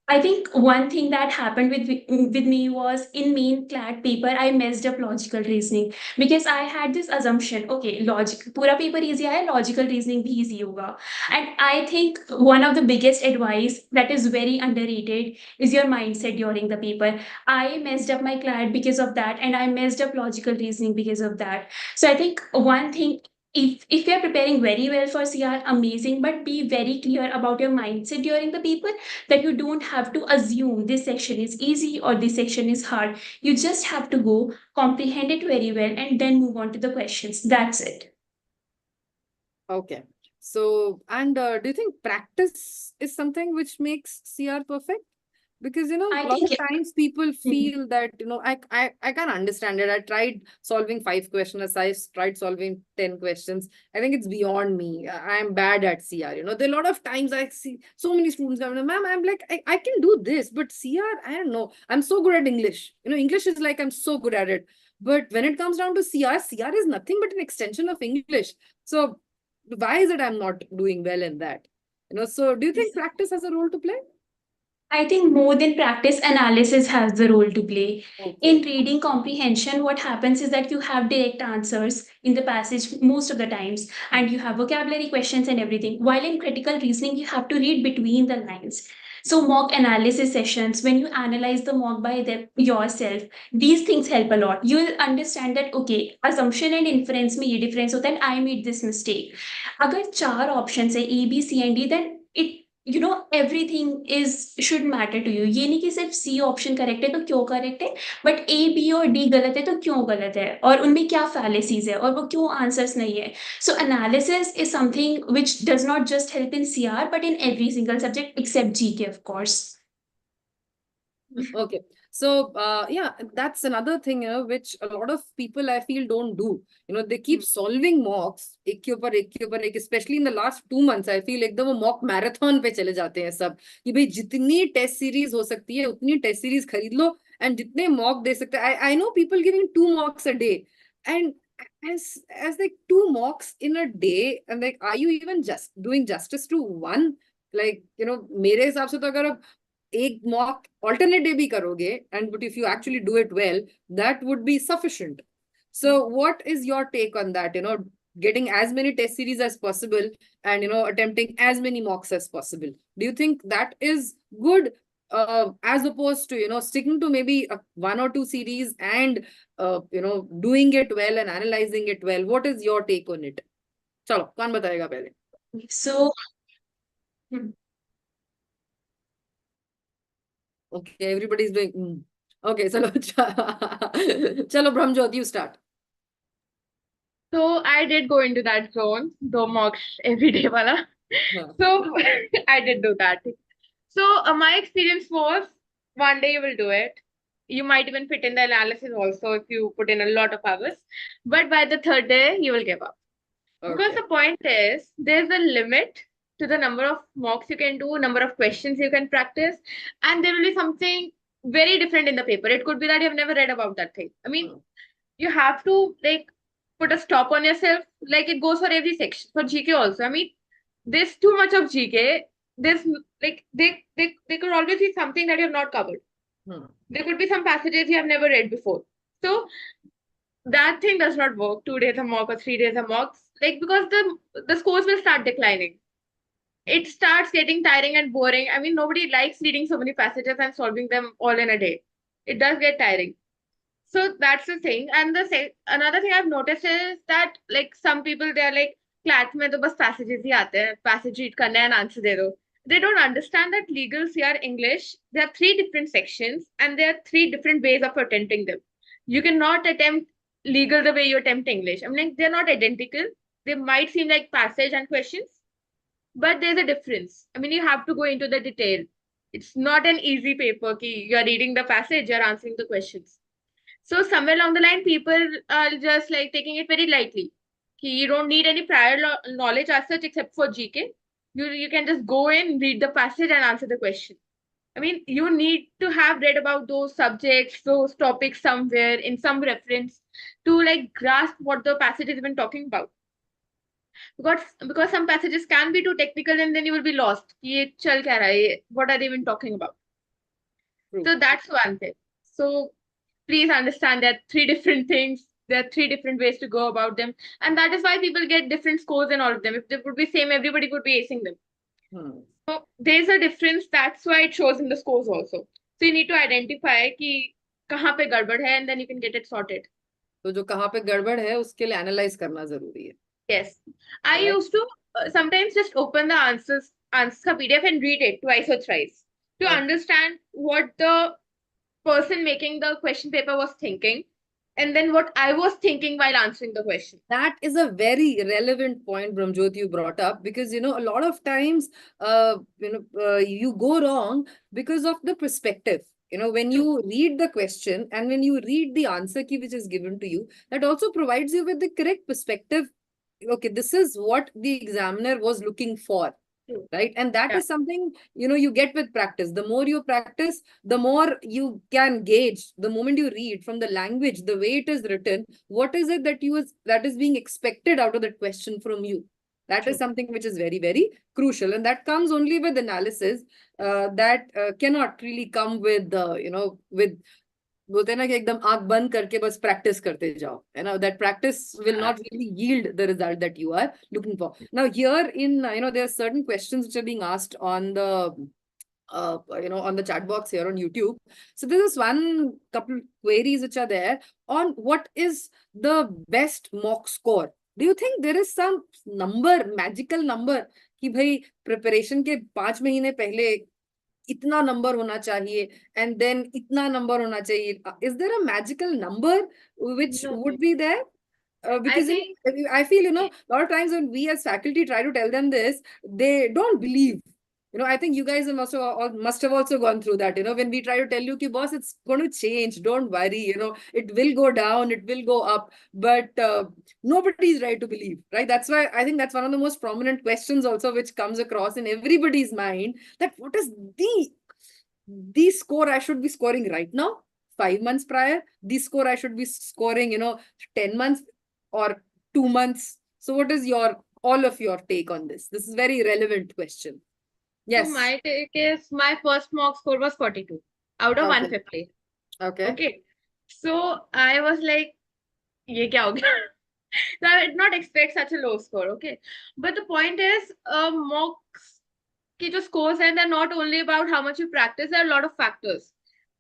I think one thing that happened with me was in main Clat paper, I messed up logical reasoning because I had this assumption, okay, logic, पूरा paper easy है, logical reasoning भी easy होगा. And I think one of the biggest advice that is very underrated is your mindset during the paper. I messed up my Clat because of that, and I messed up logical reasoning because of that. So I think one thing, if you're preparing very well for CR, amazing, but be very clear about your mindset during the paper, that you don't have to assume this section is easy or this section is hard. You just have to go comprehend it very well and then move on to the questions. That's it. Okay. So, and do you think practice is something which makes CR perfect? Because, a I lot think of times people feel that, I can't understand it. I tried solving 5 questions. I tried solving 10 questions. I think it's beyond me. I'm bad at CR. There are a lot of times I see so many students coming, ma'am, I'm like, I can do this, but CR, I don't know. I'm so good at English. English is like, I'm so good at it. But when it comes down to CR is nothing but an extension of English. So why is it I'm not doing well in that? So do you think practice has a role to play? I think more than practice, analysis has the role to play. Okay. In reading comprehension, what happens is that you have direct answers in the passage most of the times, and you have vocabulary questions and everything. While in critical reasoning, you have to read between the lines. So mock analysis sessions, when you analyze the mock by yourself, these things help a lot. You'll understand that, okay, assumption and inference में ये difference होता है, and I made this mistake. अगर 4 options है A, B, C and D, then it everything should matter to you. ये नहीं कि सिर्फ C ऑप्शन करेक्ट है तो क्यों करेक्ट है, बट A, B और D गलत है तो क्यों गलत है, और उनमें क्या fallacies है और वो क्यों आंसर्स नहीं है. So analysis is something which does not just help in CR but in every single subject except GK, of course. Okay. So, yeah, that's another thing, which a lot of people I feel don't do. They keep solving mocks, एक के ऊपर एक, especially in the last 2 months. I feel एकदम वो mock marathon पे चले जाते हैं सब, कि भाई जितनी test series हो सकती है उतनी test series खरीद लो and जितने mock दे सकते हैं. I know people giving 2 mocks a day, and as like 2 mocks in a day, and like, are you even just doing justice to one? Like, मेरे हिसाब से तो अगर आप एक mock alternate day bhi karoge, but if you actually do it well, that would be sufficient. So what is your take on that? Getting as many test series as possible and attempting as many mocks as possible. Do you think that is good, as opposed to sticking to maybe 1 or 2 series and doing it well and analyzing it well? What is your take on it? Chalo, kaun batayega pehle? So Okay, everybody's doing. Okay, so chalo, Brahmjot, you start. So I did go into that zone, though mocks every day wala. Yeah. So I did do that. So my experience was, one day you will do it. You might even fit in the analysis also if you put in a lot of hours. But by the 3rd day, you will give up. Because Okay. the point is, there's a limit to the number of mocks you can do, number of questions you can practice, and there will be something very different in the paper. It could be that you've never read about that thing. I mean, you have to like put a stop on yourself. Like, it goes for every section, for GK also. I mean, there's too much of GK. There's like there could always be something that you have not covered. There could be some passages you have never read before. So that thing does not work. 2 days a mock or 3 days a mock, like because the scores will start declining. It starts getting tiring and boring. I mean, nobody likes reading so many passages and solving them all in a day. It does get tiring. So that's the thing. And another thing I've noticed is that like some people they're like clat में तो बस passages ही आते हैं, passage read करना है and answer दे दो. They don't understand that legal CR English, there are 3 different sections and there are 3 different ways of attempting them. You cannot attempt legal the way you attempt English. I mean, like, they're not identical. They might seem like passage and questions, but there's a difference. I mean, you have to go into the detail. It's not an easy paper. Ki you're reading the passage, you're answering the questions. So somewhere along the line, people are just like taking it very lightly. Ki you don't need any prior knowledge as such except for GK. You can just go in, read the passage and answer the question. I mean, you need to have read about those subjects, those topics somewhere in some reference to like grasp what the passage is even talking about. Because some passages can be too technical and then you will be lost. Ye chal kya raha hai? What are they even talking about? True. So that's one thing. So please understand that 3 different things. There are 3 different ways to go about them. And that is why people get different scores in all of them. If they would be same, everybody would be acing them. So there's a difference. That's why it shows in the scores also. So you need to identify कि कहाँ पे गड़बड़ है and then you can get it sorted. तो जो कहाँ पे गड़बड़ है उसके लिए एनालाइज करना जरूरी है. Yes. I Right. used to sometimes just open the answers PDF and read it twice or thrice to Okay. understand what the person making the question paper was thinking and then what I was thinking while answering the question. That is a very relevant point, Brahmjot, you brought up, because a lot of times you go wrong because of the perspective. When you read the question and when you read the answer key which is given to you, that also provides you with the correct perspective. Okay, this is what the examiner was looking for. True. Right? And that Yeah. is something, you get with practice. The more you practice, the more you can gauge the moment you read from the language, the way it is written, what is it that is being expected out of that question from you. That is True. something which is very, very crucial. And that comes only with analysis that cannot really come with, with बोलते हैं ना कि एकदम आंख बंद करके बस practice करते जाओ, है ना, that practice will not really yield the result that you are looking for. Now here in there are certain questions which are being asked on the on the chat box here on YouTube. So this is one couple queries which are there on what is the best mock score. Do you think there is some number, magical number कि भाई preparation के 5 महीने पहले इतना number होना चाहिए and then इतना number होना चाहिए? Is there a magical number which No. would be there? Because I feel, a lot of times when we as faculty try to tell them this, they don't believe. I think you guys must have also gone through that. When we try to tell you, ki, boss, it's going to change. Don't worry. It will go down. It will go up. But nobody is right to believe, right? That's why I think that's one of the most prominent questions also which comes across in everybody's mind, that what is the score I should be scoring right now, 5 months prior, the score I should be scoring, 10 months or 2 months. So what is all of your take on this? This is a very relevant question. Yes. So my take is my first mock score was 42 out of Okay. 150. Okay. Okay. So I was like, ye kya ho gaya? So I did not expect such a low score. Okay. But the point is, mocks ki jo scores and they're not only about how much you practice, there are a lot of factors.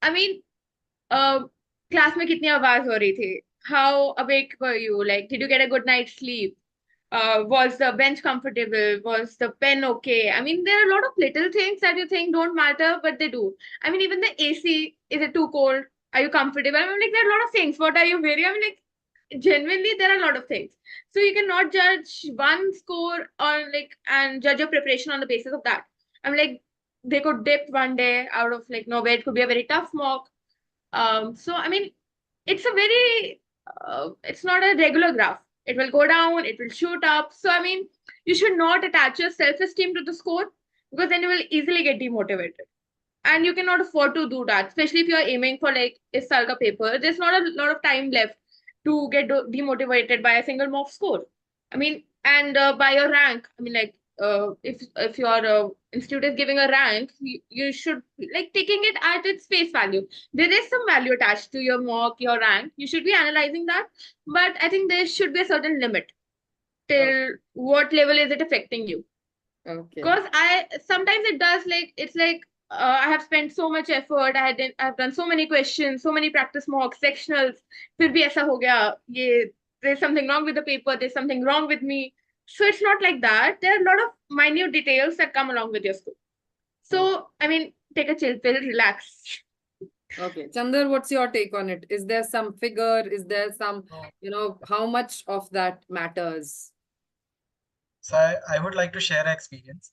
I mean, class mein kitni awaaz ho rahi thi? How awake were you? Like, did you get a good night's sleep? Was the bench comfortable? Was the pen okay? I mean, there are a lot of little things that you think don't matter, but they do. I mean, even the AC, is it too cold? Are you comfortable? I mean, like, there are a lot of things. What are you wearing? I mean, like, genuinely, there are a lot of things. So you cannot judge one score or like, and judge your preparation on the basis of that. I mean, like, they could dip one day out of like nowhere. It could be a very tough mock. So, I mean, it's a very, it's not a regular graph. It will go down, it will shoot up. So, I mean, you should not attach your self-esteem to the score because then you will easily get demotivated. And you cannot afford to do that, especially if you're aiming for like a Salka paper. There's not a lot of time left to get demotivated by a single mock score. I mean, and by your rank, I mean, like, if you're institute is giving a rank, you should like taking it at its face value. There is some value attached to your mock, your rank. You should be analyzing that, but I think there should be a certain limit till what level is it affecting you. Okay. Because sometimes it does, like it's like I have spent so much effort, I've done so many questions, so many practice mocks, sectionals, फिर भी ऐसा हो गया, ये there's something wrong with the paper, there's something wrong with me. So it's not like that. There are a lot of minute details that come along with your score. So I mean, take a chill pill, relax. Okay, Chander, what's your take on it? Is there some figure? Is there some, how much of that matters? So I would like to share an experience.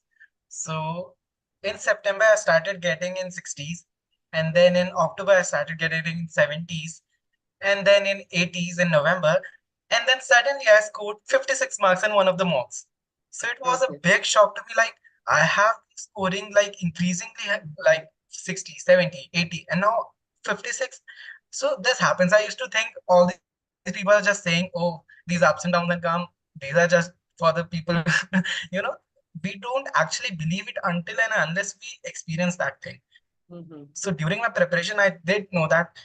So in September, I started getting in 60s. And then in October, I started getting in 70s. And then in 80s in November. And then suddenly I scored 56 marks in one of the mocks. So it was a big shock to me. Like I have been scoring like increasingly like 60, 70, 80, and now 56. So this happens. I used to think all these people are just saying, oh, these ups and downs and come. These are just for the people, we don't actually believe it until and unless we experience that thing. So during my preparation, I did know that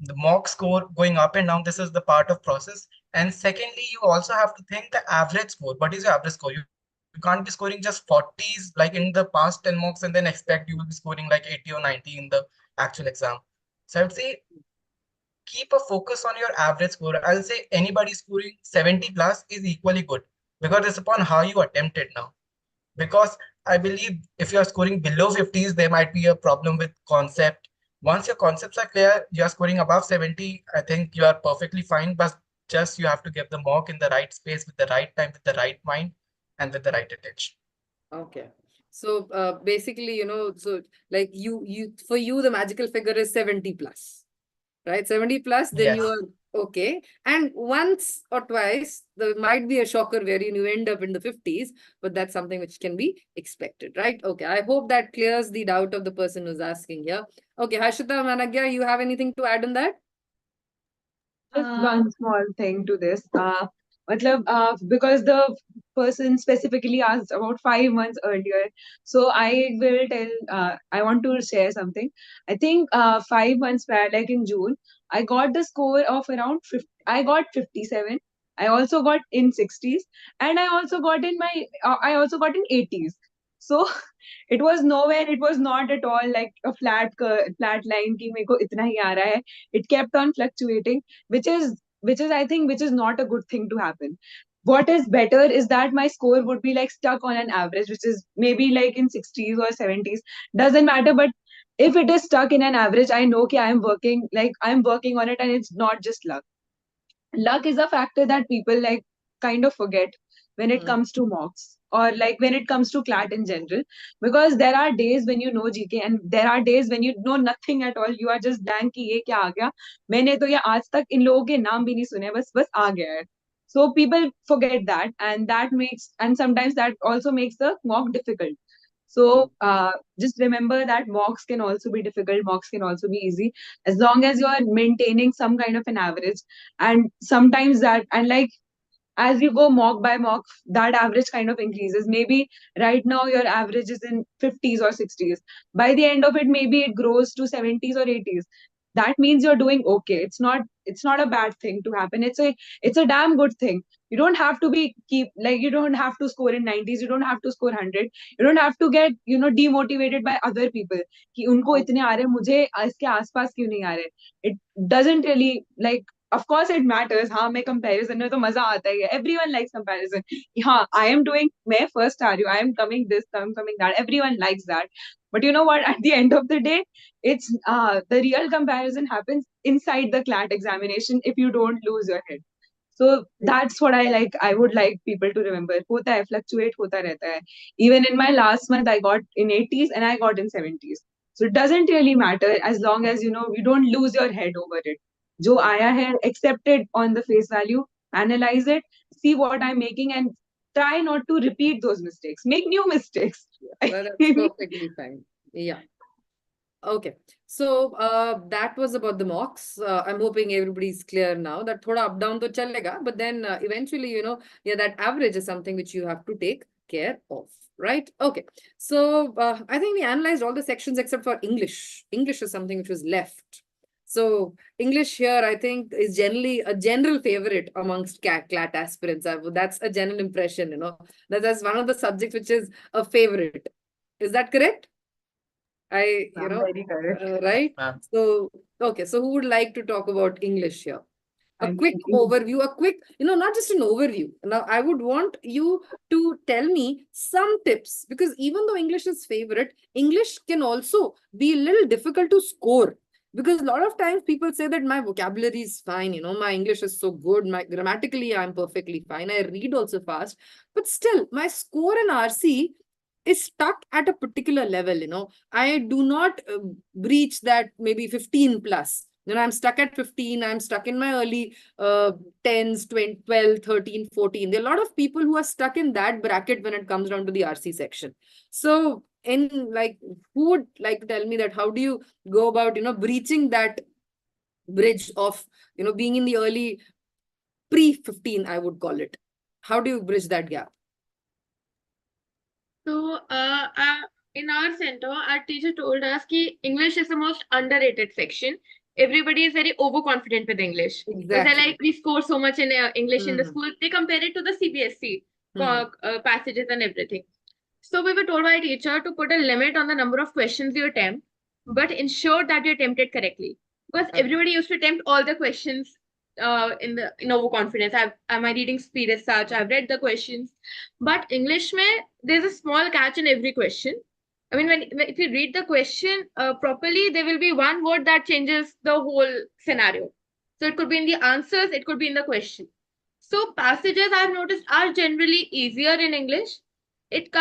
the mock score going up and down, this is the part of process. And secondly, you also have to think the average score. What is your average score? You can't be scoring just 40s like in the past 10 mocks and then expect you will be scoring like 80 or 90 in the actual exam. So I would say keep a focus on your average score. I'll say anybody scoring 70 plus is equally good because it's upon how you attempt it now. Because I believe if you're scoring below 50s, there might be a problem with concept. Once your concepts are clear, you're scoring above 70, I think you are perfectly fine, but just you have to get the mock in the right space with the right time, with the right mind, and with the right attention. Okay. So basically, so like for you, the magical figure is 70 plus, right? 70 plus, then you are okay. And once or twice, there might be a shocker wherein you end up in the 50s, but that's something which can be expected, right? Okay. I hope that clears the doubt of the person who's asking here. Okay. Harshita, Managya, you have anything to add on that? Just one small thing to this. Because the person specifically asked about 5 months earlier, so I will tell. I want to share something. I think 5 months back, like in June, I got the score of around 50. I got 57. I also got in 60s, and I also got in my. I also got in 80s. So it was nowhere. It was not at all like a flat line. कि मेरे को इतना ही आ रहा है. It kept on fluctuating, which is I think which is not a good thing to happen. What is better is that my score would be like stuck on an average, which is maybe like in 60s or 70s. Doesn't matter, but if it is stuck in an average, I know that I'm working on it, and it's not just luck. Luck is a factor that people like kind of forget when it comes to mocks, or like when it comes to clat in general, because there are days when you know GK and there are days when you know nothing at all. You are just blank कि ये क्या आ गया, मैंने तो ये आज तक इन लोगों के नाम भी नहीं सुने, बस आ गया है. So people forget that, and sometimes that also makes the mock difficult. So just remember that mocks can also be difficult, mocks can also be easy, as long as you are maintaining some kind of an average. And sometimes like as you go mock by mock, that average kind of increases. Maybe right now your average is in 50s or 60s. By the end of it, maybe it grows to 70s or 80s. That means you're doing okay. It's not a bad thing to happen. It's a damn good thing. You don't have to you don't have to score in 90s. You don't have to score 100. You don't have to get demotivated by other people कि उनको इतने आ रहे, मुझे इसके आसपास क्यों नहीं आ रहे. It doesn't really like. Of course it matters. हाँ, मैं comparison में तो मजा आता ही है. Everyone likes comparison. हाँ, मैं first आ रही हूँ. I am coming this, I'm coming that. Everyone likes that. But you know what? At the end of the day, it's the real comparison happens inside the CLAT examination if you don't lose your head. So that's what I would like people to remember. होता है, fluctuate होता रहता है. Even in my last month, I got in 80s and I got in 70s. So it doesn't really matter as long as you don't lose your head over it. जो आया है, accept it on the face value, analyze it, see what I'm making, and try not to repeat those mistakes. Make new mistakes. Well, that's perfectly fine. Yeah. Okay. So that was about the mocks. I'm hoping everybody's clear now that thoda up down to chalega, but then eventually, that average is something which you have to take care of. right? Okay. So I think we analyzed all the sections except for English. English is something which was left. So English here, I think, is generally a general favorite amongst CLAT aspirants. That's a general impression, that's one of the subjects which is a favorite. Is that correct? Very correct. Right? Ma'am. So, okay. So who would like to talk about English here? A I'm quick thinking. overview, not just an overview. Now, I would want you to tell me some tips, because even though English is favorite, English can also be a little difficult to score. Because a lot of times people say that my vocabulary is fine, my English is so good, grammatically I'm perfectly fine, I read also fast, but still my score in RC is stuck at a particular level. I do not breach that maybe 15 plus. I'm stuck at 15. I'm stuck in my early 10s, 20, 12, 13, 14. There are a lot of people who are stuck in that bracket when it comes down to the RC section. So, who would like to tell me that how do you go about, breaching that bridge of, being in the early pre-15, I would call it. How do you bridge that gap? So, in our center, our teacher told us that English is the most underrated section. Everybody is very overconfident with English. Because Exactly. we score so much in English in the Mhm. school. They compare it to the CBSE Mhm. passages and everything. So we were told by a teacher to put a limit on the number of questions you attempt, but ensure that you attempt it correctly. Because Okay. everybody used to attempt all the questions in overconfidence. My reading speed is such. I've read the questions, but English mein, there's a small catch in every question. I mean, if you read the question properly, there will be one word that changes the whole scenario. So it could be in the answers, it could be in the question. So passages I've noticed are generally easier in English. It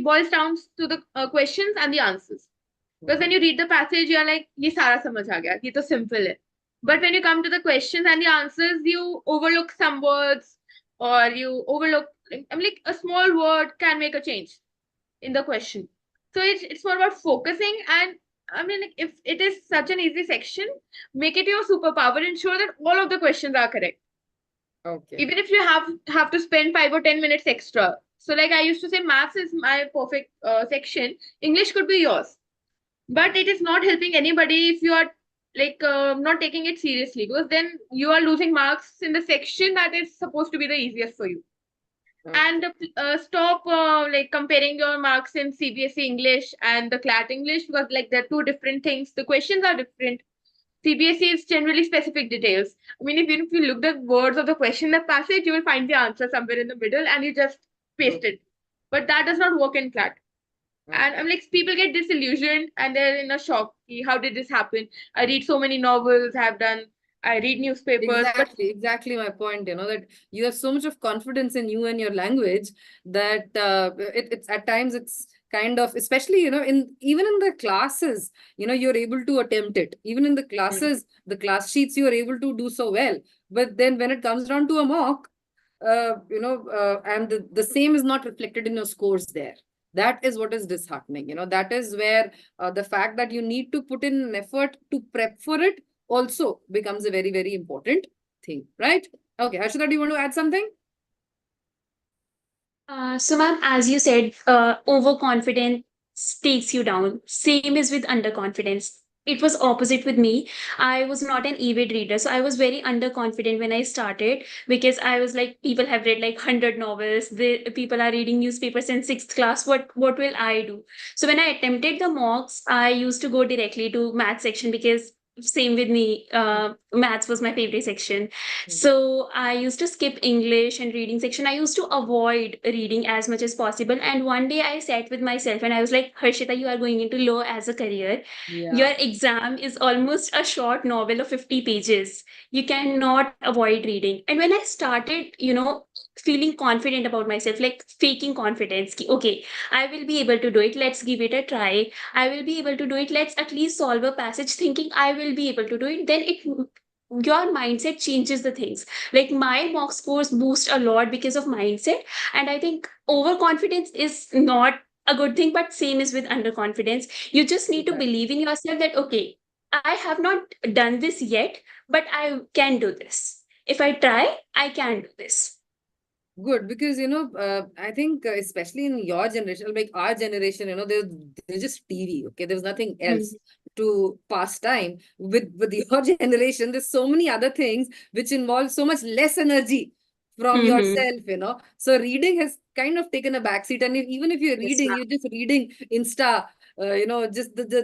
boils down to the questions and the answers. Because when you read the passage, you're like, ये सारा समझ आ गया, ये तो simple है. But when you come to the questions and the answers, you overlook some words, or you overlook, like a small word can make a change in the question. So it's more about focusing, and I mean, like, if it is such an easy section, make it your superpower. Ensure that all of the questions are correct. Okay. Even if you have to spend 5 or 10 minutes extra. So like I used to say, maths is my perfect section. English could be yours, but it is not helping anybody if you are not taking it seriously, because then you are losing marks in the section that is supposed to be the easiest for you. Okay. And stop comparing your marks in CBSE English and the CLAT English, because they're two different things. The questions are different. CBSE is generally specific details. I mean, if you look the words of the question, the passage, you will find the answer somewhere in the middle and you just paste it. But that does not work in CLAT. And I'm like, people get disillusioned and they're in a shock. How did this happen? I read so many novels, I read newspapers. Exactly my point, that you have so much of confidence in you and your language that it's at times it's kind of, especially, even in the classes, you're able to attempt it. Even in the classes, the class sheets, you're able to do so well. But then when it comes down to a mock, and the same is not reflected in your scores there. That is what is disheartening. That is where the fact that you need to put in an effort to prep for it also becomes a very, very important thing, right? Okay, Harshita, do you want to add something? So, ma'am, as you said, overconfidence takes you down. Same is with underconfidence. It was opposite with me. I was not an avid reader, so I was very underconfident when I started, because I was like, people have read like 100 novels. The people are reading newspapers in sixth class. What will I do? So when I attempted the mocks, I used to go directly to math section, because same with me. Maths was my favorite section. So I used to skip English and reading section. I used to avoid reading as much as possible. And one day I sat with myself and I was like, Harshita, you are going into law as a career. Yeah. Your exam is almost a short novel of 50 pages. You cannot avoid reading. And when I started, feeling confident about myself, like faking confidence, okay, I will be able to do it. Let's give it a try. I will be able to do it. Let's at least solve a passage, thinking I will be able to do it. Then your mindset changes the things. Like my mock scores boost a lot because of mindset. And I think overconfidence is not a good thing, but same is with underconfidence. You just need to believe in yourself that, okay, I have not done this yet, but I can do this. If I try, I can do this. Good, because I think especially in your generation, like our generation, there's just TV. Okay, there's nothing else to pass time with your generation. There's so many other things which involve so much less energy from yourself. So reading has kind of taken a backseat, and even if you're Yes, reading, ma'am. you're just reading Insta.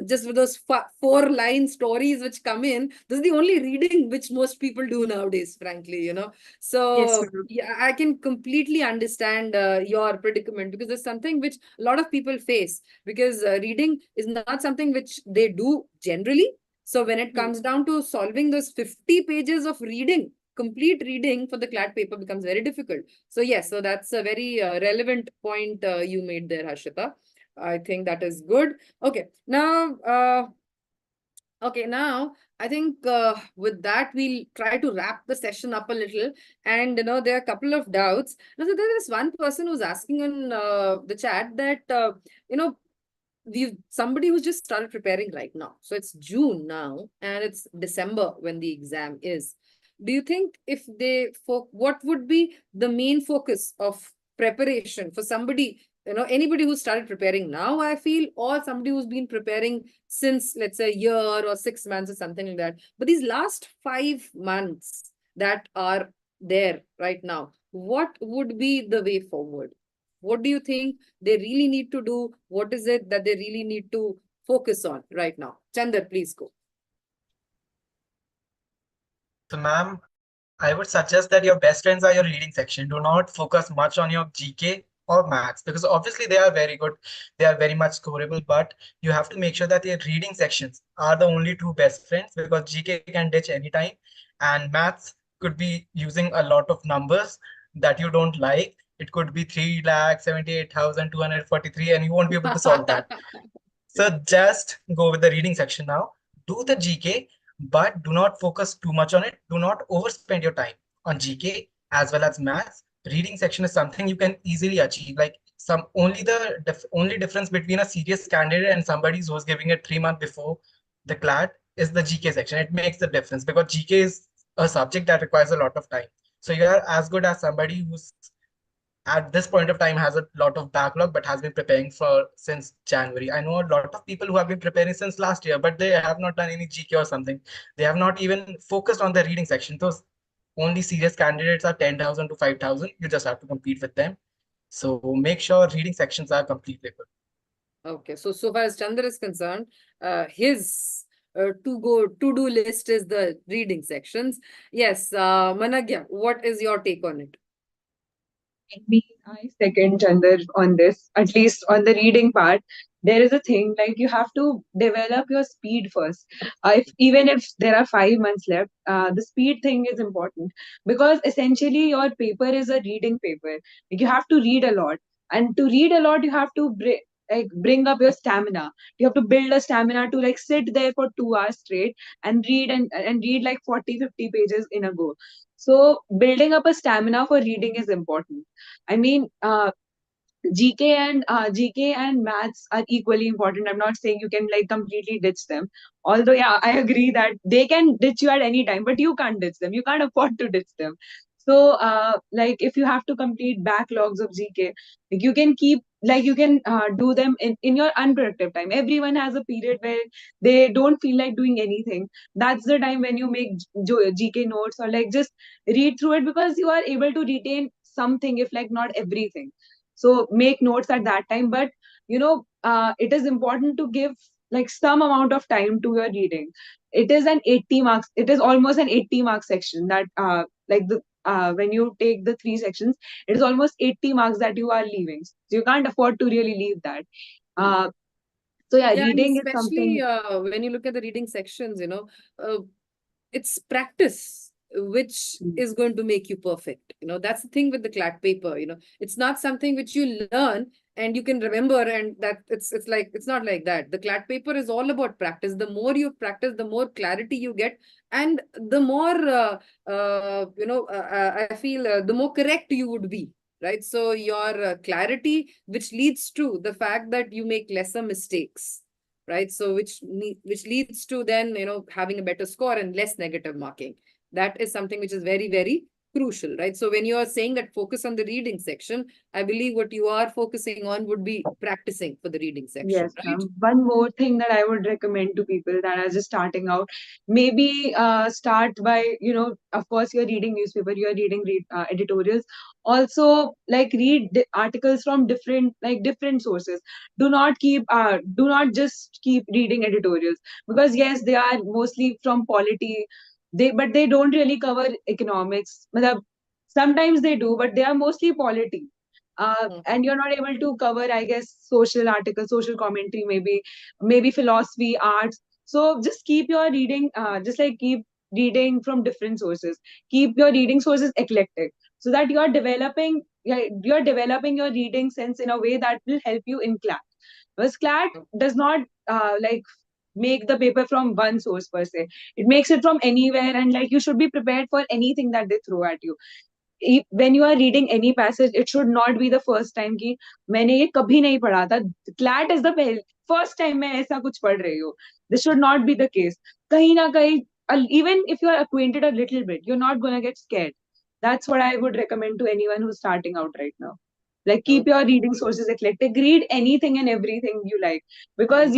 Just with those 4-line stories which come in. This is the only reading which most people do nowadays, frankly. Yes, So ma'am. yeah, I can completely understand your predicament, because it's something which a lot of people face, because reading is not something which they do generally. So when it comes down to solving those 50 pages of reading, complete reading for the Clat paper becomes very difficult. So yes, so that's a very relevant point you made there, Harshita. I think that is good. Okay, now I think with that we'll try to wrap the session up a little. And there are a couple of doubts. Now, so there is one person who's asking in the chat that we've somebody who's just started preparing right now. So it's June now, and it's December when the exam is. Do you think if what would be the main focus of preparation for somebody, anybody who started preparing now, I feel, or somebody who's been preparing since, let's say, a year or 6 months or something like that. But these last 5 months that are there right now, what would be the way forward? What do you think they really need to do? What is it that they really need to focus on right now? Chander, please go. So, ma'am, I would suggest that your best friends are your reading section. Do not focus much on your GK or maths, because obviously they are very good. They are very much scoreable, but you have to make sure that your reading sections are the only true best friends, because GK can ditch anytime, and maths could be using a lot of numbers that you don't like. It could be 3,78,243, and you won't be able to solve that. So just go with the reading section now. Do the GK, but do not focus too much on it. Do not overspend your time on GK as well as maths. Reading section is something you can easily achieve. Like only difference between a serious candidate and somebody who's giving it 3 months before the CLAT is the GK section. It makes the difference because GK is a subject that requires a lot of time. So you are as good as somebody who's at this point of time has a lot of backlog but has been preparing for since January. I know a lot of people who have been preparing since last year, but they have not done any GK or something. They have not even focused on the reading section. Those only serious candidates are 10,000 to 5,000. You just have to compete with them. So make sure reading sections are completely good. Okay, so far as Chander is concerned, his to-do list is the reading sections. Yes, Managya, what is your take on it? I second Chander on this, at least on the reading part. There is a thing like you have to develop your speed first. Even if there are 5 months left, the speed thing is important, because essentially your paper is a reading paper. Like, you have to read a lot, and to read a lot, you have to bring up your stamina. You have to build a stamina to like sit there for 2 hours straight and read and read like 40-50 pages in a go. So building up a stamina for reading is important. I mean, GK and maths are equally important. I'm not saying you can like completely ditch them. Although, yeah, I agree that they can ditch you at any time, but you can't ditch them. You can't afford to ditch them. So, like if you have to complete backlogs of GK, like you can do them in your unproductive time. Everyone has a period where they don't feel like doing anything. That's the time when you make GK notes, or like just read through it, because you are able to retain something, if like not everything. So make notes at that time. But it is important to give like some amount of time to your reading. It is an 80 marks, it is almost an 80 mark section that like the when you take the 3 sections, it is almost 80 marks that you are leaving, so you can't afford to really leave that. uh, so yeah, Yeah, and reading is especially something. when you look at the reading sections, it's practice which is going to make you perfect. That's the thing with the Clat paper. It's not something which you learn and you can remember, and that it's not like that. The Clat paper is all about practice. The more you practice, the more clarity you get, and the more I feel the more correct you would be. Right, so your clarity, which leads to the fact that you make lesser mistakes, right? So which leads to then having a better score and less negative marking. That is something which is very, very crucial, right? So when you are saying that focus on the reading section, I believe what you are focusing on would be practicing for the reading section, Yes, right? ma'am. One more thing that I would recommend to people that are just starting out, maybe start by, of course, you're reading newspaper, you're reading editorials. Also, like read articles from different sources. Do not just keep reading editorials, because yes, they are mostly from polity. But they don't really cover economics. Matlab, sometimes they do, but they are mostly polity. And you're not able to cover, I guess, social articles, social commentary, maybe philosophy, arts. So just keep your reading, keep reading from different sources. Keep your reading sources eclectic, so that you're developing your reading sense in a way that will help you in class. Because Clat does not make the paper from one source per se. It makes it from anywhere, and like you should be prepared for anything that they throw at you. When you are reading any passage, it should not be the first time कि मैंने ये कभी नहीं पढ़ा था. Clat is the first time मैं ऐसा कुछ पढ़ रही हूँ. This should not be the case. कहीं ना कहीं, even if you are acquainted a little bit, you're not gonna get scared. That's what I would recommend to anyone who's starting out right now. Like, keep your reading sources eclectic. Read anything and everything you like, because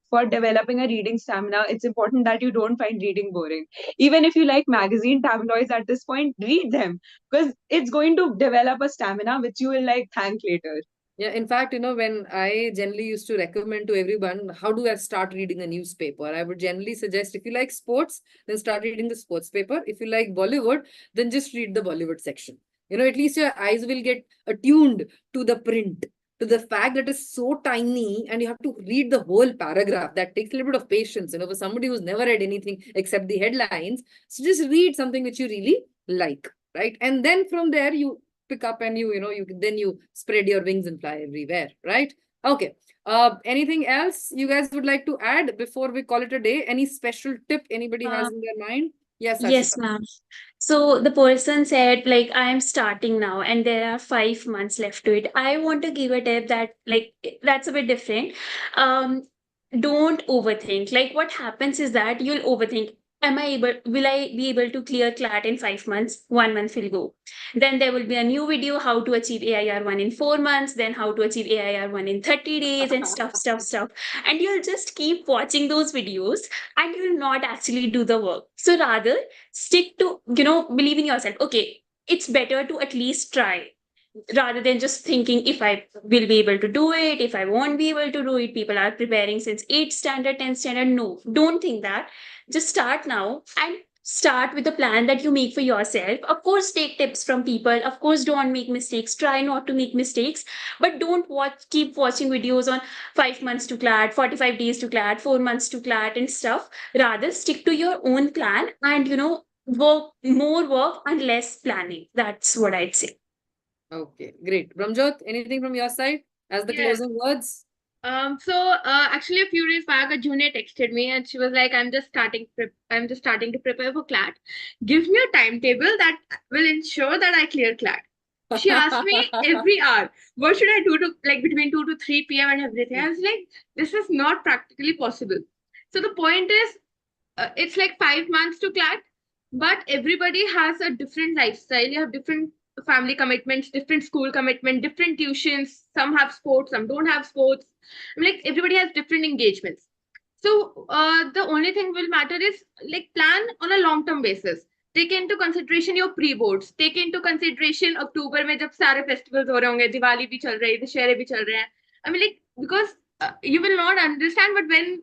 for developing a reading stamina, it's important that you don't find reading boring. Even if you like magazine tabloids at this point, read them, because it's going to develop a stamina which you will like thank later. Yeah, in fact, when I generally used to recommend to everyone, how do I start reading a newspaper? I would generally suggest, if you like sports, then start reading the sports paper. If you like Bollywood, then just read the Bollywood section. At least your eyes will get attuned to the print, to the fact that it's so tiny and you have to read the whole paragraph. That takes a little bit of patience, for somebody who's never read anything except the headlines. So just read something which you really like, right? And then from there, you pick up and you spread your wings and fly everywhere, right? Okay. Anything else you guys would like to add before we call it a day? Any special tip anybody has in their mind? Yes, Yes, Harshita. ma'am. So the person said, like, I am starting now and there are 5 months left to it. I want to give a tip that, like, that's a bit different. Don't overthink. Like, what happens is that you'll overthink. Will I be able to clear CLAT in 5 months? 1 month will go. Then there will be a new video, how to achieve AIR1 in 4 months, then how to achieve AIR1 in 30 days and stuff. And you'll just keep watching those videos and you'll not actually do the work. So rather stick to, believe in yourself. Okay, it's better to at least try, rather than just thinking if I will be able to do it, if I won't be able to do it. People are preparing since 8th standard, 10th standard. No, don't think that. Just start now and start with a plan that you make for yourself. Of course, take tips from people. Of course, don't make mistakes. Try not to make mistakes, but don't keep watching videos on 5 months to CLAT, 45 days to CLAT, 4 months to CLAT and stuff. Rather, stick to your own plan and, more work and less planning. That's what I'd say. Okay, great. Brahmjot, anything from your side as the closing words? Actually a few days back, a junior texted me and she was like, I'm just starting to prepare for CLAT. Give me a timetable that will ensure that I clear CLAT. She asked me every hour, what should I do to between 2 to 3 p.m. and everything. I was like, this is not practically possible. So the point is, it's like 5 months to CLAT, but everybody has a different lifestyle. You have different family commitments, different school commitment, different tuitions. Some have sports, some don't have sports. Everybody has different engagements. So the only thing will matter is plan on a long-term basis. Take into consideration your pre-boards. Take into consideration October में जब सारे festivals हो रहे होंगे, Diwali भी चल रही है, दशहरे भी चल रहे हैं. Because you will not understand, but when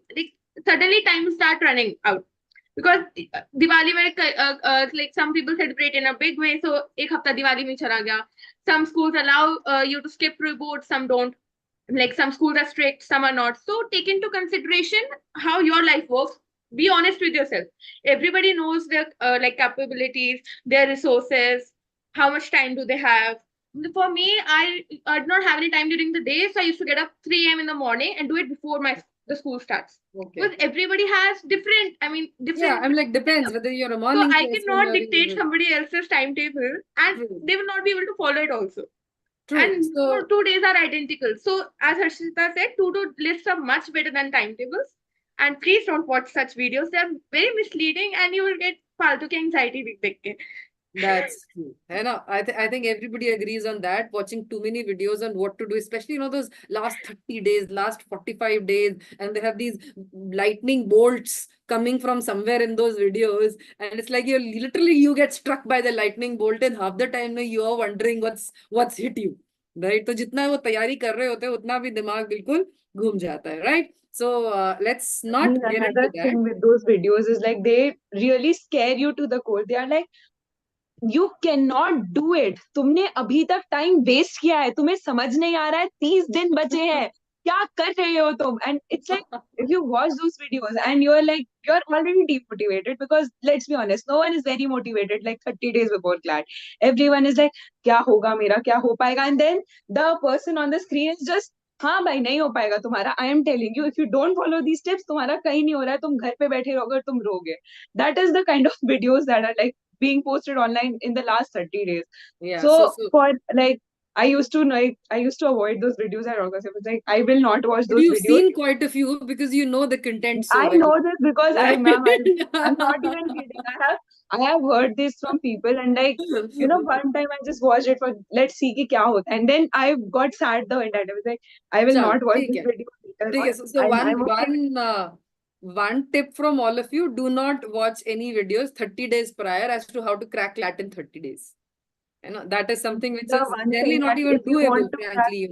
suddenly time start running out. Because Diwali में some people celebrate in a big way, so एक हफ्ता दिवाली में चला गया. Some schools allow you to skip pre-board, some don't. Some schools are strict, some are not. So take into consideration how your life works. Be honest with yourself. Everybody knows their capabilities, their resources, how much time do they have. For me, I did not have any time during the day, so I used to get up 3 a.m. in the morning and do it before the school starts. Okay. Because everybody has different. Yeah, depends whether you're a morning. So I cannot dictate somebody else's timetable, and they will not be able to follow it also. True. And so 2 days are identical. So as Harshita said, to-do lists are much better than timetables. And please don't watch such videos. They are very misleading and you will get faltu ki anxiety. That's true. And I think everybody agrees on that. Watching too many videos on what to do, especially those last 30 days, last 45 days, and they have these lightning bolts coming from somewhere in those videos, and it's like you get struck by the lightning bolt, and half the time you are wondering what's hit you, right? तो जितना वो तैयारी कर रहे होते हैं उतना भी दिमाग बिल्कुल घूम जाता है, right? So let's I not mean, get another into that. thing with those videos is like they really scare you to the core. They are like, you cannot do it. तुमने अभी तक टाइम वेस्ट किया है, तुम्हें समझ नहीं आ रहा है, 30 दिन बचे हैं, क्या कर रहे हो तुम? And it's like, if you watch those videos and you're like, you're already demotivated, because let's be honest, no one is very motivated like 30 days before Clat. Everyone is like, क्या होगा मेरा, क्या हो पाएगा? And then the person on the screen is just, हाँ भाई नहीं हो पाएगा तुम्हारा. I am telling you, if you don't follow these steps, तुम्हारा कहीं नहीं हो रहा है, तुम घर पे बैठे रहोगे, तुम रोगे. That is the kind of videos that are like being posted online in the last 30 days. Yeah. So for like, I used to avoid those videos at all, because it was like, I will not watch But those you've videos. seen quite a few because you know the content so I well. know this because Right. I'm not even kidding. I have heard this from people, and like, you know, one time I just watched it for, let's see ki kya hota. And then I got sad the entire time. I was like, I will not watch this video later on. So one tip from all of you: do not watch any videos 30 days prior as to how to crack Clat in 30 days. That is something which The is one really thing not that even if you doable, want to crack, frankly.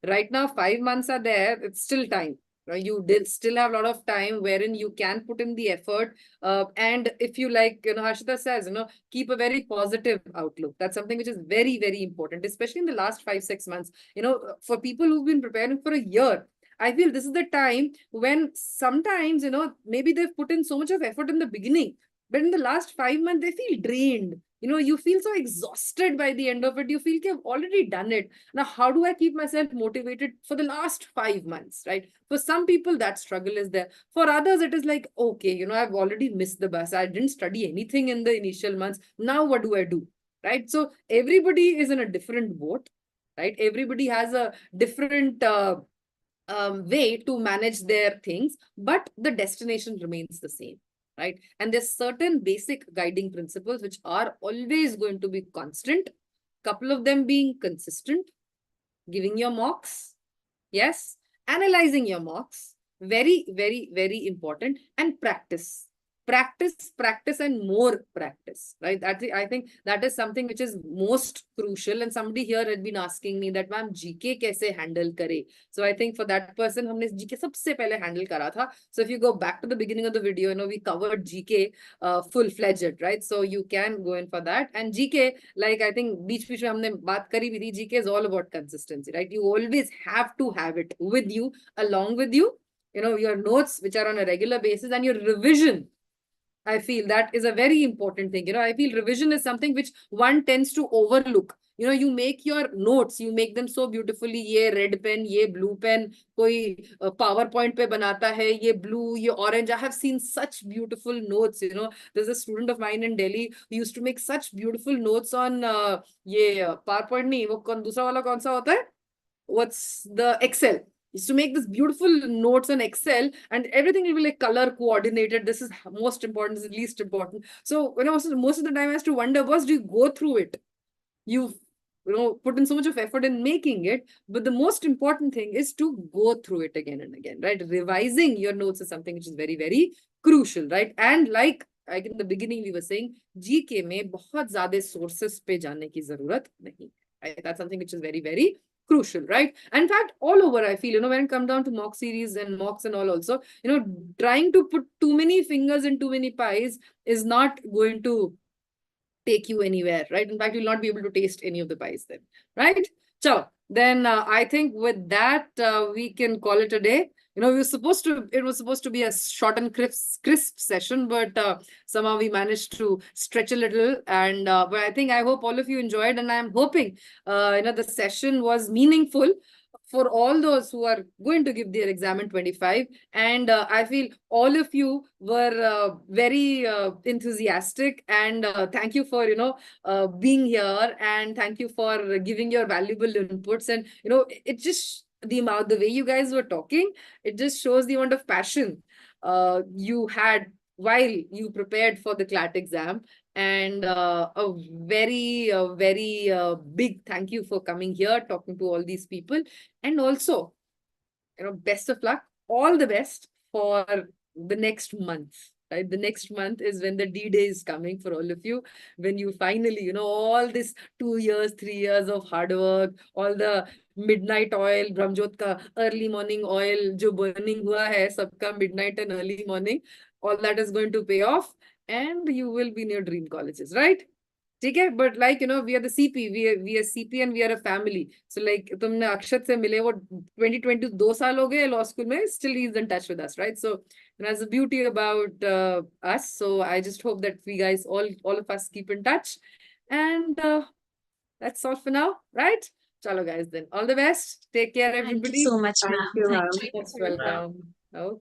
Right now 5 months are there. It's still time. You still have a lot of time wherein you can put in the effort. And if you like, Harshita says, keep a very positive outlook. That's something which is very, very important, especially in the last 5-6 months. For people who've been preparing for a year, I feel this is the time when sometimes, maybe they've put in so much of effort in the beginning, but in the last 5 months, they feel drained. You feel so exhausted by the end of it. You feel you've already done it. Now, how do I keep myself motivated for the last 5 months, right? For some people, that struggle is there. For others, it is like, okay, I've already missed the bus. I didn't study anything in the initial months. Now, what do I do, right? So everybody is in a different boat, right? Everybody has a different way to manage their things, but the destination remains the same, right? And there's certain basic guiding principles which are always going to be constant. Couple of them being consistent, giving your mocks, yes, analyzing your mocks, very, very, very important, and practice. Practice, and more practice, right? I think that is something which is most crucial. And somebody here had been asking me that, ma'am, GK kaise handle kare? So I think for that person, humne GK sabse pehle handle kara tha. So if you go back to the beginning of the video, we covered GK full-fledged, right? So you can go in for that. And GK, like I think beech mein humne baat kari bhi thi, GK is all about consistency, right? You always have to have it with you, along with you, your notes which are on a regular basis, and your revision. I feel that is a very important thing. I feel revision is something which one tends to overlook. You make your notes, you make them so beautifully. Ye red pen, ye blue pen, koi PowerPoint pe banata hai, ye blue, ye orange. I have seen such beautiful notes. There's a student of mine in Delhi who used to make such beautiful notes on ye PowerPoint nahi, wo dusra wala kaun sa hota hai? What's the Excel? Is to make this beautiful notes on Excel, and everything will be like color coordinated. This is most important, this is least important. So most of the time I have to wonder, first, do you go through it? You've put in so much of effort in making it, but the most important thing is to go through it again and again, right? Revising your notes is something which is very, very crucial, right? And like in the beginning we were saying, GK में बहुत ज़्यादा sources पे जाने की ज़रूरत नहीं, right? That's something which is very, very crucial, right? And in fact, all over, I feel, when it comes down to mock series and mocks and all also, trying to put too many fingers in too many pies is not going to take you anywhere, right? In fact, you'll not be able to taste any of the pies then, right? So then I think with that, we can call it a day. It was supposed to be a short and crisp session, but somehow we managed to stretch a little. And but I hope all of you enjoyed, and I'm hoping the session was meaningful for all those who are going to give their exam in 25. And I feel all of you were very enthusiastic, and thank you for being here, and thank you for giving your valuable inputs. And it just, the way you guys were talking, it just shows the amount of passion you had while you prepared for the CLAT exam. And a very big thank you for coming here, talking to all these people. And also, best of luck, all the best for the next month. Right, the next month is when the D-Day is coming for all of you. When you finally, all this 2 years, 3 years of hard work, all the midnight oil, Brahmjot ka early morning oil, jo burning hua hai, sabka midnight and early morning, all that is going to pay off, and you will be in your dream colleges, right? Okay, but like we are the CP, we are CP and we are a family. So like तुमने अक्षत से मिले वो 2020 2 साल हो गए law school में, still he's in touch with us, right? So that's the beauty about us. So I just hope that we guys all of us keep in touch, and that's all for now, right? Chalo guys, then all the best. Take care, Thank you everybody. so much, Thank ma'am. you, Thank ma'am. you. Most welcome. Okay.